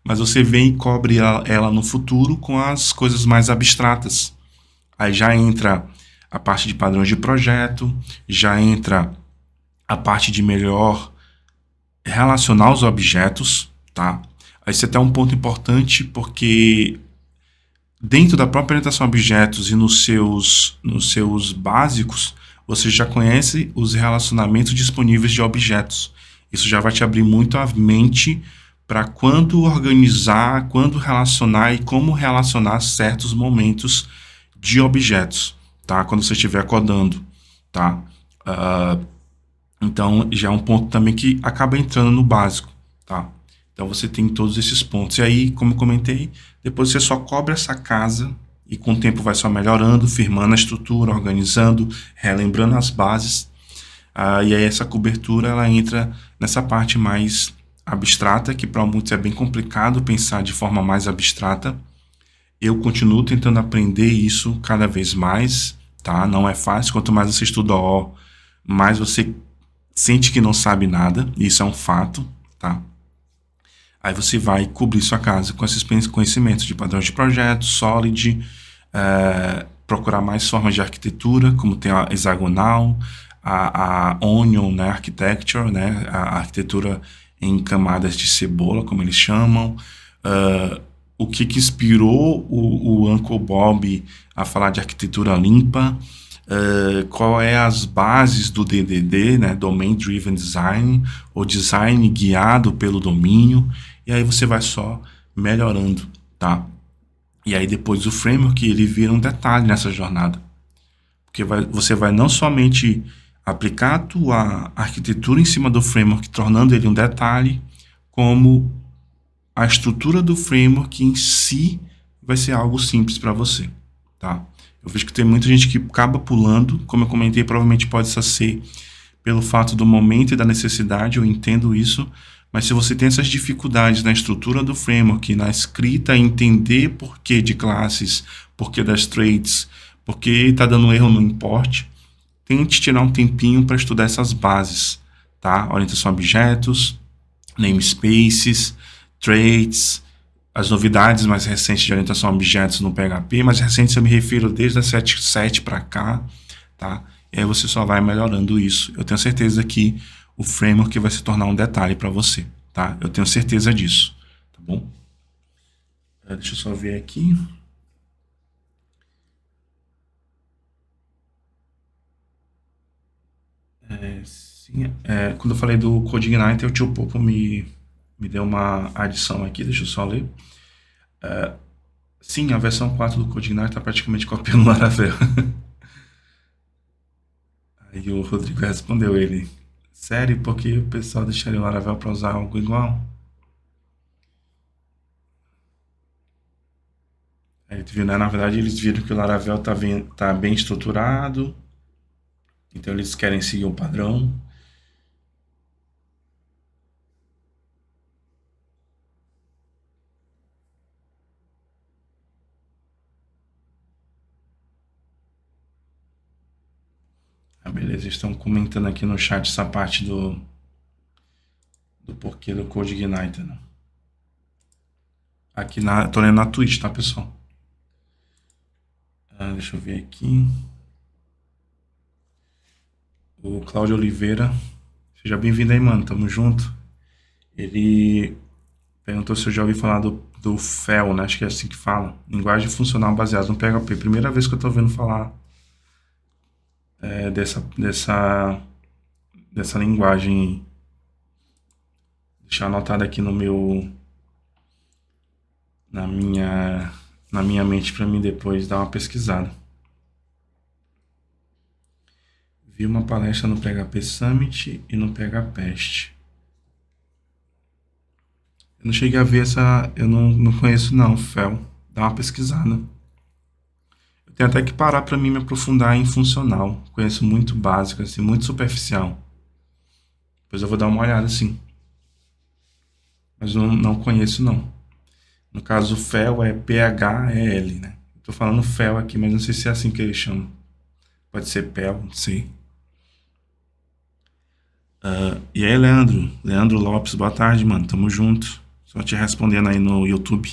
mas você vem e cobre ela no futuro com as coisas mais abstratas. Aí já entra a parte de padrões de projeto, já entra a parte de melhor relacionar os objetos, tá? Aí você tem um ponto importante porque dentro da própria orientação a objetos e nos seus básicos, você já conhece os relacionamentos disponíveis de objetos. Isso já vai te abrir muito a mente para quando organizar, quando relacionar e como relacionar certos momentos de objetos, tá? Quando você estiver codando, tá? Então, já é um ponto também que acaba entrando no básico, tá? Então, você tem todos esses pontos. E aí, como eu comentei, depois você só cobre essa casa e com o tempo vai só melhorando, firmando a estrutura, organizando, relembrando as bases. E aí essa cobertura, ela entra nessa parte mais abstrata, que para muitos é bem complicado pensar de forma mais abstrata. Eu continuo tentando aprender isso cada vez mais, tá? Não é fácil. Quanto mais você estuda O, mais você sente que não sabe nada. Isso é um fato, tá? Aí você vai cobrir sua casa com esses conhecimentos de padrões de projeto, Solid, procurar mais formas de arquitetura, como tem a hexagonal, a Onion, né, Architecture, né, a arquitetura em camadas de cebola, como eles chamam. O que inspirou o Uncle Bob a falar de arquitetura limpa, qual é as bases do DDD, né, Domain Driven Design, ou design guiado pelo domínio, e aí você vai só melhorando, tá? E aí depois o framework, ele vira um detalhe nessa jornada, porque você vai não somente aplicar a tua arquitetura em cima do framework, tornando ele um detalhe, como a estrutura do framework em si vai ser algo simples para você, tá? Eu vejo que tem muita gente que acaba pulando, como eu comentei, provavelmente pode ser pelo fato do momento e da necessidade, eu entendo isso, mas se você tem essas dificuldades na estrutura do framework, na escrita, entender porquê de classes, porquê das traits, porque está dando erro no import, tente tirar um tempinho para estudar essas bases, tá? Orientação a objetos, namespaces, traits, as novidades mais recentes de orientação a objetos no PHP, mais recentes eu me refiro desde a 7.7 para cá, tá? E aí você só vai melhorando isso. Eu tenho certeza que o framework vai se tornar um detalhe para você, tá? Eu tenho certeza disso, tá bom? Deixa eu só ver aqui. Sim, quando eu falei do CodeIgniter, o tio Popo me deu uma adição aqui, deixa eu só ler. Sim, a versão 4 do CodeIgniter está praticamente copiando o Laravel. Aí o Rodrigo respondeu ele, sério, porque o pessoal deixaria o Laravel para usar algo igual? Aí tu viu, né? Na verdade, eles viram que o Laravel tá bem estruturado, então eles querem seguir o padrão. Beleza, eles estão comentando aqui no chat essa parte do porquê do CodeIgniter, né? Aqui tô lendo na Twitch, tá, pessoal? Deixa eu ver aqui. O Cláudio Oliveira. Seja bem-vindo aí, mano. Tamo junto. Ele perguntou se eu já ouvi falar do FEL, né? Acho que é assim que fala. Linguagem funcional baseada no PHP. Primeira vez que eu tô ouvindo falar dessa linguagem. Deixar anotado aqui na minha mente para mim depois dar uma pesquisada. Vi uma palestra no PHP Summit e no PHPest. Eu não cheguei a ver essa... Eu não conheço não, Fel. Dá uma pesquisada. Eu tenho até que parar para mim me aprofundar em funcional. Conheço muito básico, assim, muito superficial. Depois eu vou dar uma olhada, sim. Mas não conheço, não. No caso, Fel é P-H-E-L, né? Tô falando Fel aqui, mas não sei se é assim que eles chamam. Pode ser Pel, não sei. E aí, Leandro? Leandro Lopes, boa tarde, mano. Tamo junto. Só te respondendo aí no YouTube.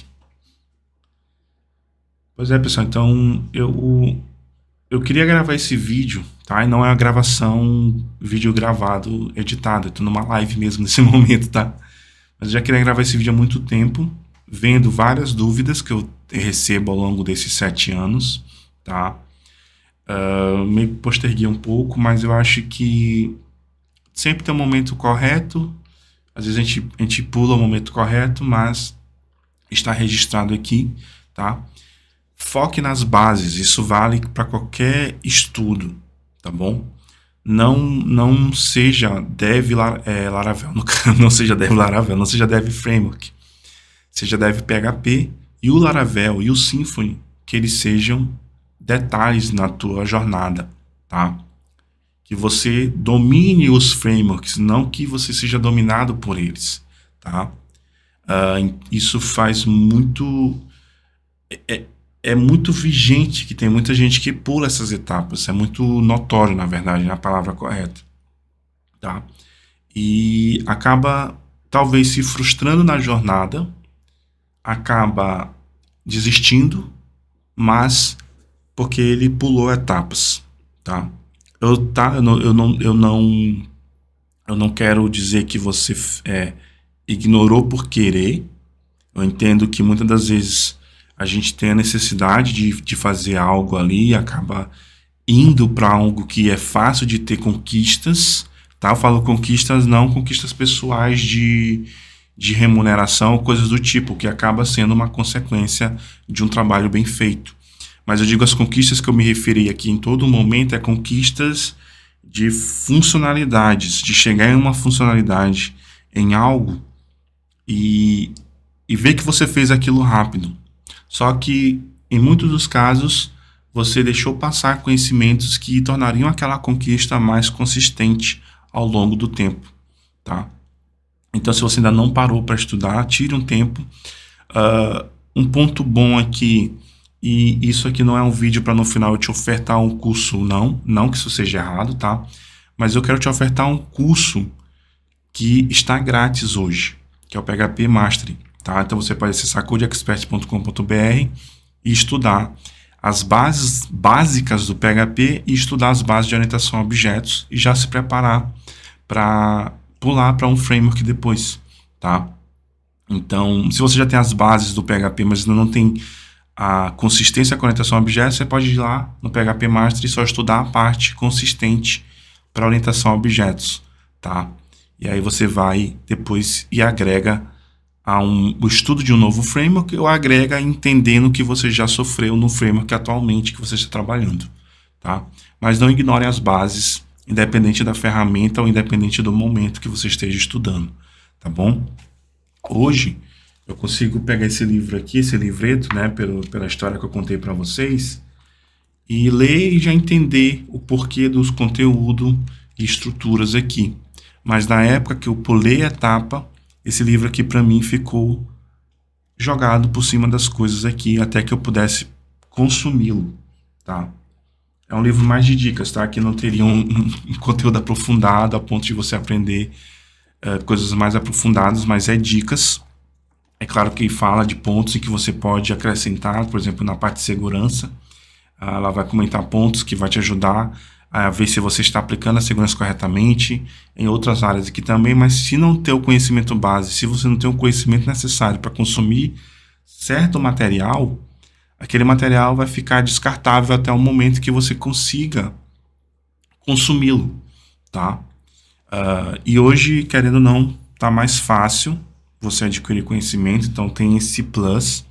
Pois é, pessoal. Então, eu queria gravar esse vídeo, tá? E não é uma gravação, vídeo gravado, editado. Eu tô numa live mesmo nesse momento, tá? Mas eu já queria gravar esse vídeo há muito tempo, vendo várias dúvidas que eu recebo ao longo desses 7 anos, tá? Me posterguei um pouco, mas eu acho que sempre tem um momento correto. Às vezes a gente pula o momento correto, mas está registrado aqui, tá? Foque nas bases, isso vale para qualquer estudo, tá bom? Não seja dev Laravel, não seja dev Laravel, não seja dev framework, seja dev PHP e o Laravel e o Symfony, que eles sejam detalhes na tua jornada, tá? Que você domine os frameworks, não que você seja dominado por eles, tá? Isso faz muito... É muito vigente, que tem muita gente que pula essas etapas. É muito notório, na verdade, é a palavra correta, tá? E acaba, talvez, se frustrando na jornada, acaba desistindo, mas porque ele pulou etapas, tá? Eu não quero dizer que você ignorou por querer. Eu entendo que muitas das vezes a gente tem a necessidade de fazer algo ali e acaba indo para algo que é fácil de ter conquistas, tá? Eu falo conquistas, não conquistas pessoais de remuneração ou coisas do tipo, que acaba sendo uma consequência de um trabalho bem feito. Mas eu digo as conquistas que eu me referi aqui em todo momento é conquistas de funcionalidades, de chegar em uma funcionalidade, em algo e ver que você fez aquilo rápido. Só que, em muitos dos casos, você deixou passar conhecimentos que tornariam aquela conquista mais consistente ao longo do tempo, tá? Então, se você ainda não parou para estudar, tire um tempo. Um ponto bom aqui, e isso aqui não é um vídeo para no final eu te ofertar um curso, não que isso seja errado, tá? Mas eu quero te ofertar um curso que está grátis hoje, que é o PHP Mastery. Tá? Então você pode acessar codeexpert.com.br e estudar as bases básicas do PHP e estudar as bases de orientação a objetos e já se preparar para pular para um framework depois, tá? Então, se você já tem as bases do PHP, mas ainda não tem a consistência com orientação a objetos, você pode ir lá no PHP Master e só estudar a parte consistente para orientação a objetos, tá? E aí você vai depois e agrega o estudo de um novo framework ou agrega entendendo o que você já sofreu no framework atualmente que você está trabalhando, tá? Mas não ignore as bases, independente da ferramenta ou independente do momento que você esteja estudando, tá bom? Hoje eu consigo pegar esse livro aqui, esse livreto, né, pela história que eu contei para vocês, e ler e já entender o porquê dos conteúdos e estruturas aqui. Mas na época que eu pulei a etapa, esse livro aqui para mim ficou jogado por cima das coisas aqui até que eu pudesse consumi-lo, tá? É um livro mais de dicas, tá? Que não teria um conteúdo aprofundado a ponto de você aprender coisas mais aprofundadas, mas é dicas. É claro que fala de pontos em que você pode acrescentar, por exemplo, na parte de segurança. Ela vai comentar pontos que vai te ajudar a ver se você está aplicando a segurança corretamente, em outras áreas aqui também, mas se não ter o conhecimento base, se você não tem o conhecimento necessário para consumir certo material, aquele material vai ficar descartável até o momento que você consiga consumi-lo, tá? E hoje, querendo ou não, tá mais fácil você adquirir conhecimento, então tem esse plus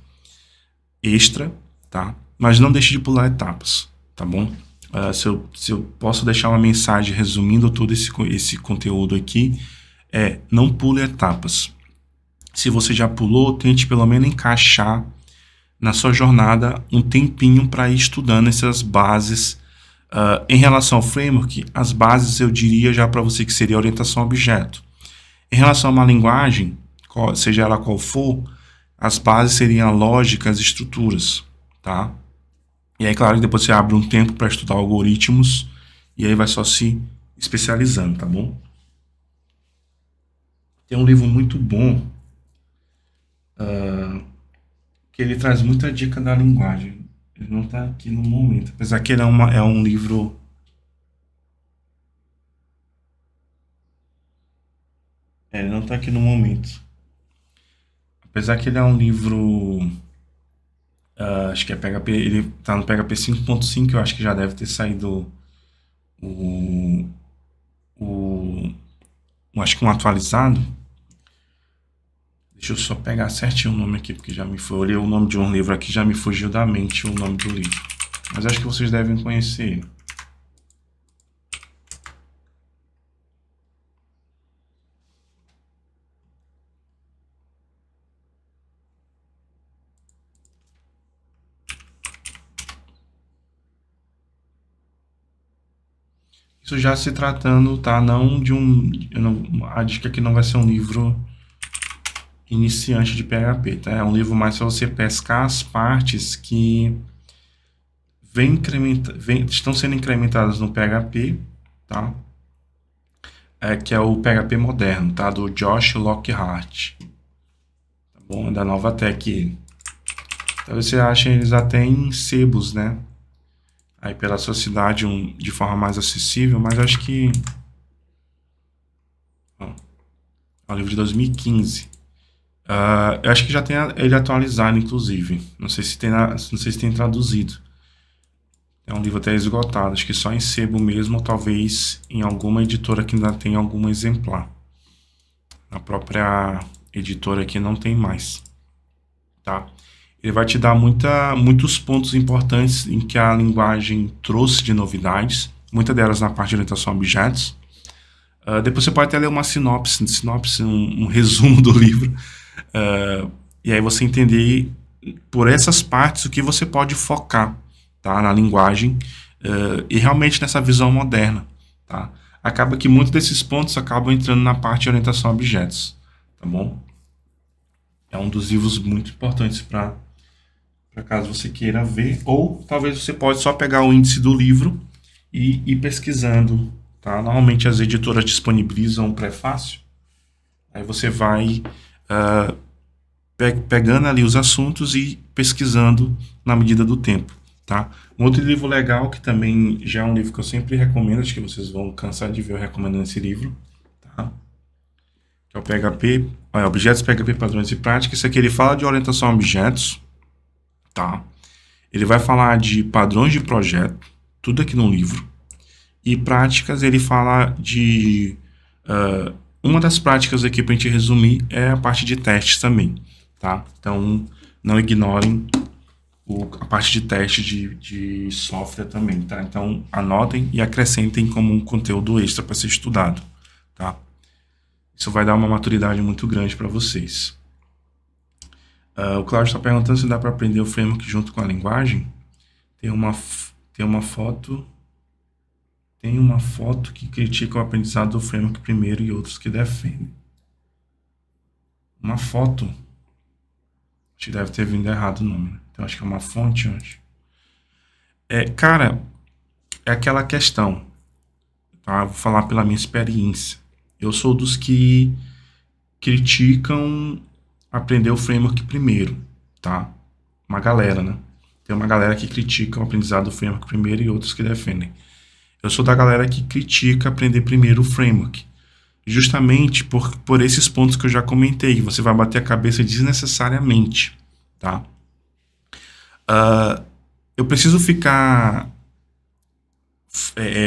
extra, tá? Mas não deixe de pular etapas, tá bom? Se eu posso deixar uma mensagem resumindo todo esse conteúdo aqui, não pule etapas. Se você já pulou, tente pelo menos encaixar na sua jornada um tempinho para ir estudando essas bases. Em relação ao framework, as bases eu diria já para você que seria orientação a objeto. Em relação a uma linguagem, seja ela qual for, as bases seriam a lógica, as estruturas, tá? E aí, claro, depois você abre um tempo para estudar algoritmos e aí vai só se especializando, tá bom? Tem um livro muito bom que ele traz muita dica da linguagem. Ele não está aqui no momento, apesar que ele é um livro. Ele não está aqui no momento. Apesar que ele é um livro. Acho que é PHP. Ele está no PHP 5.5, eu acho que já deve ter saído o. Acho que um atualizado. Deixa eu só pegar certinho o nome aqui, porque já me foi. Eu olhei o nome de um livro aqui, já me fugiu da mente o nome do livro. Mas acho que vocês devem conhecer ele. Isso já se tratando, tá? Não de um. A dica aqui não vai ser um livro iniciante de PHP, tá? É um livro mais para você pescar as partes que estão sendo incrementadas no PHP, tá? Que é o PHP moderno, tá? Do Josh Lockhart, tá bom? Da Nova Tech. Então você acha eles até em sebos, né? Aí pela sociedade de forma mais acessível, mas acho que é um livro de 2015. Eu acho que já tem ele atualizado, inclusive. Não sei se tem traduzido. É um livro até esgotado, acho que só em sebo mesmo, ou talvez em alguma editora que ainda tem algum exemplar. Na própria editora aqui não tem mais, tá? Ele vai te dar muitos pontos importantes em que a linguagem trouxe de novidades, muitas delas na parte de orientação a objetos. Depois você pode até ler uma sinopse, um resumo do livro, e aí você entender por essas partes o que você pode focar, tá, na linguagem e realmente nessa visão moderna, tá? Acaba que muitos desses pontos acabam entrando na parte de orientação a objetos, tá bom? É um dos livros muito importantes para caso você queira ver, ou talvez você pode só pegar o índice do livro e ir pesquisando, tá? Normalmente as editoras disponibilizam um prefácio, aí você vai pegando ali os assuntos e pesquisando na medida do tempo, tá? Um outro livro legal, que também já é um livro que eu sempre recomendo, acho que vocês vão cansar de ver eu recomendando esse livro, tá? Que é o PHP, Objetos, PHP, Padrões e Práticas. Isso aqui ele fala de orientação a objetos, tá? Ele vai falar de padrões de projeto, tudo aqui no livro. E práticas, ele fala de... uma das práticas aqui, para a gente resumir, é a parte de testes também, tá? Então, não ignorem a parte de teste de software também, tá? Então, anotem e acrescentem como um conteúdo extra para ser estudado, tá? Isso vai dar uma maturidade muito grande para vocês. O Cláudio está perguntando se dá para aprender o framework junto com a linguagem. Tem uma foto que critica o aprendizado do framework primeiro e outros que defendem. Uma foto? Acho que deve ter vindo errado o nome, né? Então acho que é uma fonte hoje. Cara, é aquela questão, tá? Vou falar pela minha experiência. Eu sou dos que criticam aprender o framework primeiro, tá? Uma galera, né? Tem uma galera que critica o aprendizado do framework primeiro e outros que defendem. Eu sou da galera que critica aprender primeiro o framework, justamente por esses pontos que eu já comentei, que você vai bater a cabeça desnecessariamente, tá? Eu preciso ficar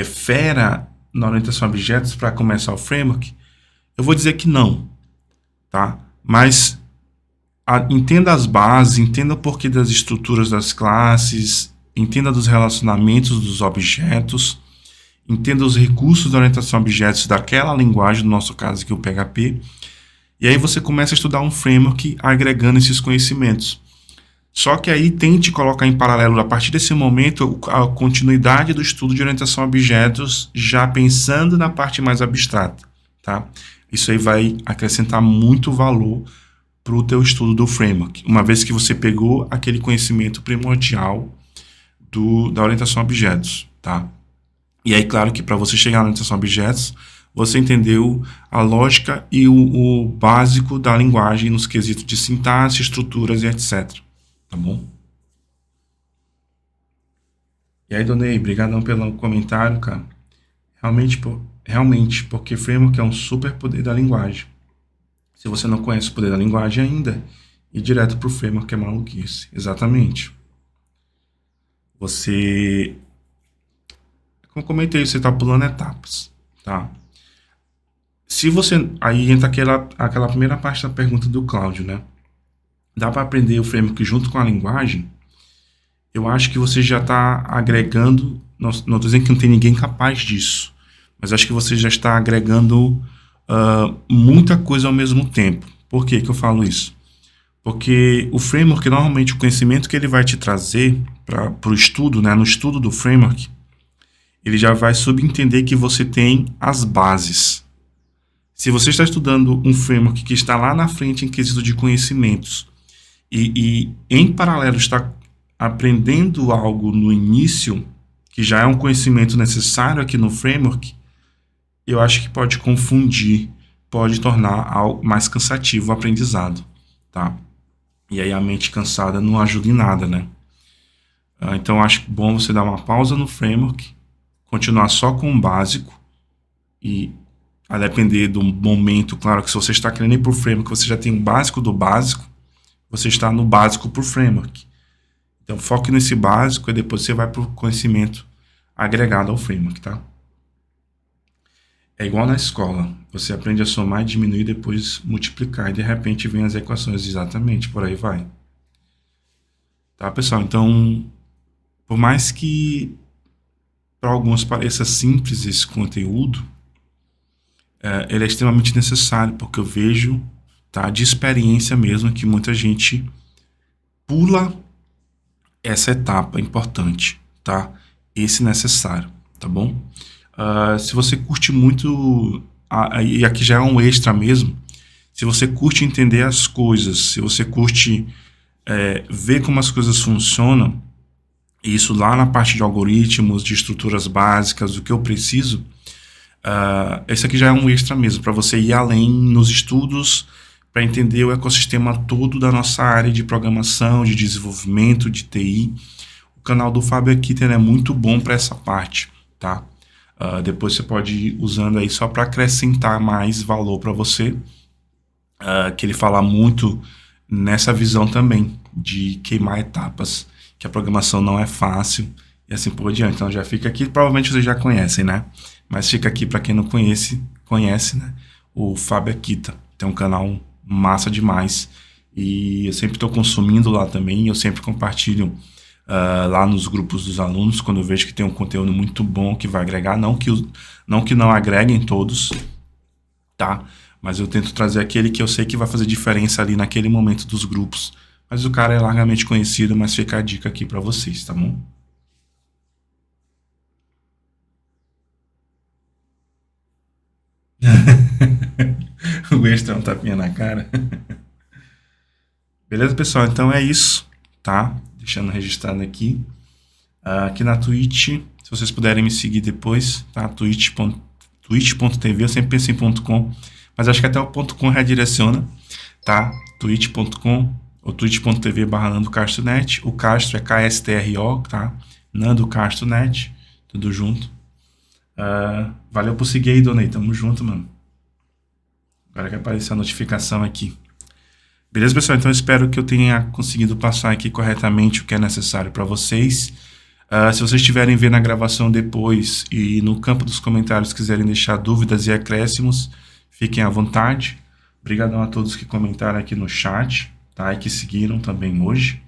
fera na orientação a objetos para começar o framework? Eu vou dizer que não, tá? Mas entenda as bases, entenda o porquê das estruturas das classes, entenda dos relacionamentos dos objetos, entenda os recursos da orientação a objetos daquela linguagem, no nosso caso aqui o PHP, e aí você começa a estudar um framework agregando esses conhecimentos. Só que aí tente colocar em paralelo, a partir desse momento, a continuidade do estudo de orientação a objetos, já pensando na parte mais abstrata, tá? Isso aí vai acrescentar muito valor para o teu estudo do framework, uma vez que você pegou aquele conhecimento primordial da orientação a objetos, tá? E aí, claro que para você chegar na orientação a objetos, você entendeu a lógica e o básico da linguagem nos quesitos de sintaxe, estruturas e etc. Tá bom? E aí, Donei, brigadão pelo comentário, cara. Realmente, porque framework é um super poder da linguagem. Se você não conhece o poder da linguagem ainda, ir direto pro framework é maluquice. Exatamente. Você, como eu comentei, você está pulando etapas, tá? Se você, aí entra aquela primeira parte da pergunta do Cláudio, né? Dá para aprender o framework junto com a linguagem? Eu acho que você já está agregando, não estou dizendo que não tem ninguém capaz disso, mas acho que você já está agregando muita coisa ao mesmo tempo. Por que eu falo isso? Porque o framework, normalmente, o conhecimento que ele vai te trazer para o estudo, né, no estudo do framework, ele já vai subentender que você tem as bases. Se você está estudando um framework que está lá na frente em quesito de conhecimentos e em paralelo está aprendendo algo no início, que já é um conhecimento necessário aqui no framework, eu acho que pode confundir, pode tornar algo mais cansativo o aprendizado, tá? E aí a mente cansada não ajuda em nada, né? Então eu acho bom você dar uma pausa no framework, continuar só com o básico e, a depender do momento, claro que se você está querendo ir para o framework, você já tem o básico do básico, você está no básico para o framework. Então foque nesse básico e depois você vai para o conhecimento agregado ao framework, tá? É igual na escola, você aprende a somar, diminuir, depois multiplicar e de repente vem as equações, exatamente, por aí vai. Tá, pessoal? Então, por mais que para alguns pareça simples esse conteúdo, ele é extremamente necessário, porque eu vejo, tá, de experiência mesmo, que muita gente pula essa etapa importante, tá? Esse necessário, tá bom? Se você curte muito, e aqui já é um extra mesmo, se você curte entender as coisas, se você curte ver como as coisas funcionam, isso lá na parte de algoritmos, de estruturas básicas, o que eu preciso, esse aqui já é um extra mesmo, para você ir além nos estudos, para entender o ecossistema todo da nossa área de programação, de desenvolvimento, de TI. O canal do Fábio Akita é muito bom para essa parte, tá? Depois você pode ir usando aí só para acrescentar mais valor para você, que ele fala muito nessa visão também, de queimar etapas, que a programação não é fácil, e assim por diante. Então já fica aqui, provavelmente vocês já conhecem, né? Mas fica aqui para quem não conhece, né? O Fábio Akita tem um canal massa demais, e eu sempre estou consumindo lá também, eu sempre compartilho lá nos grupos dos alunos, quando eu vejo que tem um conteúdo muito bom que vai agregar, não que não agreguem todos, tá? Mas eu tento trazer aquele que eu sei que vai fazer diferença ali naquele momento dos grupos. Mas o cara é largamente conhecido, mas fica a dica aqui para vocês, tá bom? O extra é um tapinha na cara. Beleza, pessoal? Então é isso, tá? Deixando registrado aqui. Aqui na Twitch, se vocês puderem me seguir depois, tá? twitch.tv, eu sempre penso em .com, mas acho que até o .com redireciona, tá? twitch.com ou twitch.tv/NandoCastroNet. O Castro é KSTRO, tá? Nando Castro Net, tudo junto. Valeu por seguir aí, Donei. Tamo junto, mano. Agora que apareceu a notificação aqui. Beleza, pessoal? Então eu espero que eu tenha conseguido passar aqui corretamente o que é necessário para vocês. Se vocês estiverem vendo a gravação depois e no campo dos comentários quiserem deixar dúvidas e acréscimos, fiquem à vontade. Obrigadão a todos que comentaram aqui no chat, tá? E que seguiram também hoje.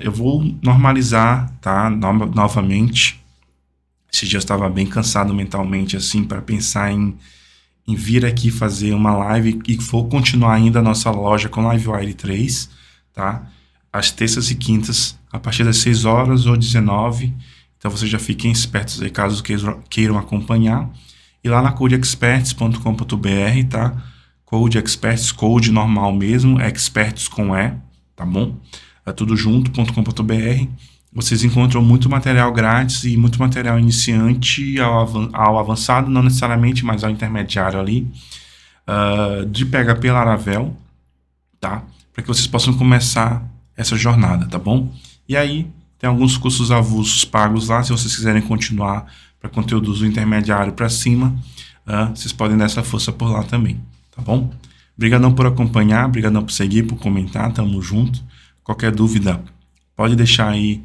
Eu vou normalizar, tá? Novamente. Esse dia eu estava bem cansado mentalmente, assim, para pensar em vir aqui fazer uma live e vou continuar ainda a nossa loja com Livewire 3, tá? Às terças e quintas, a partir das 6 horas ou 19. Então vocês já fiquem espertos aí caso queiram acompanhar. E lá na codeexperts.com.br, tá? Code Experts, code normal mesmo, experts com E, tá bom? É tudo junto.com.br. Vocês encontram muito material grátis e muito material iniciante ao avançado, não necessariamente, mas ao intermediário ali, de PHP Laravel, tá? Para que vocês possam começar essa jornada, tá bom? E aí, tem alguns cursos avulsos pagos lá, se vocês quiserem continuar para conteúdos do intermediário para cima, vocês podem dar essa força por lá também, tá bom? Obrigadão por acompanhar, obrigadão por seguir, por comentar, tamo junto. Qualquer dúvida, pode deixar aí.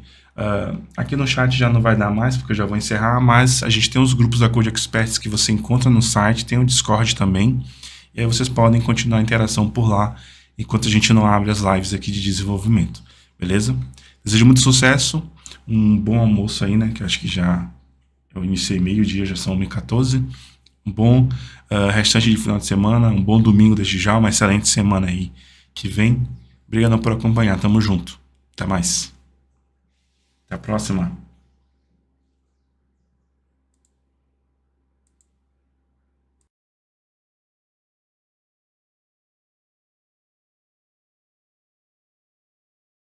Aqui no chat já não vai dar mais, porque eu já vou encerrar, mas a gente tem os grupos da Code Experts que você encontra no site, tem o Discord também, e aí vocês podem continuar a interação por lá, enquanto a gente não abre as lives aqui de desenvolvimento, beleza? Desejo muito sucesso, um bom almoço aí, né, que eu acho que já eu iniciei meio-dia, já são 1h14, um bom restante de final de semana, um bom domingo desde já, uma excelente semana aí que vem. Obrigado por acompanhar, tamo junto, até mais. Até a próxima.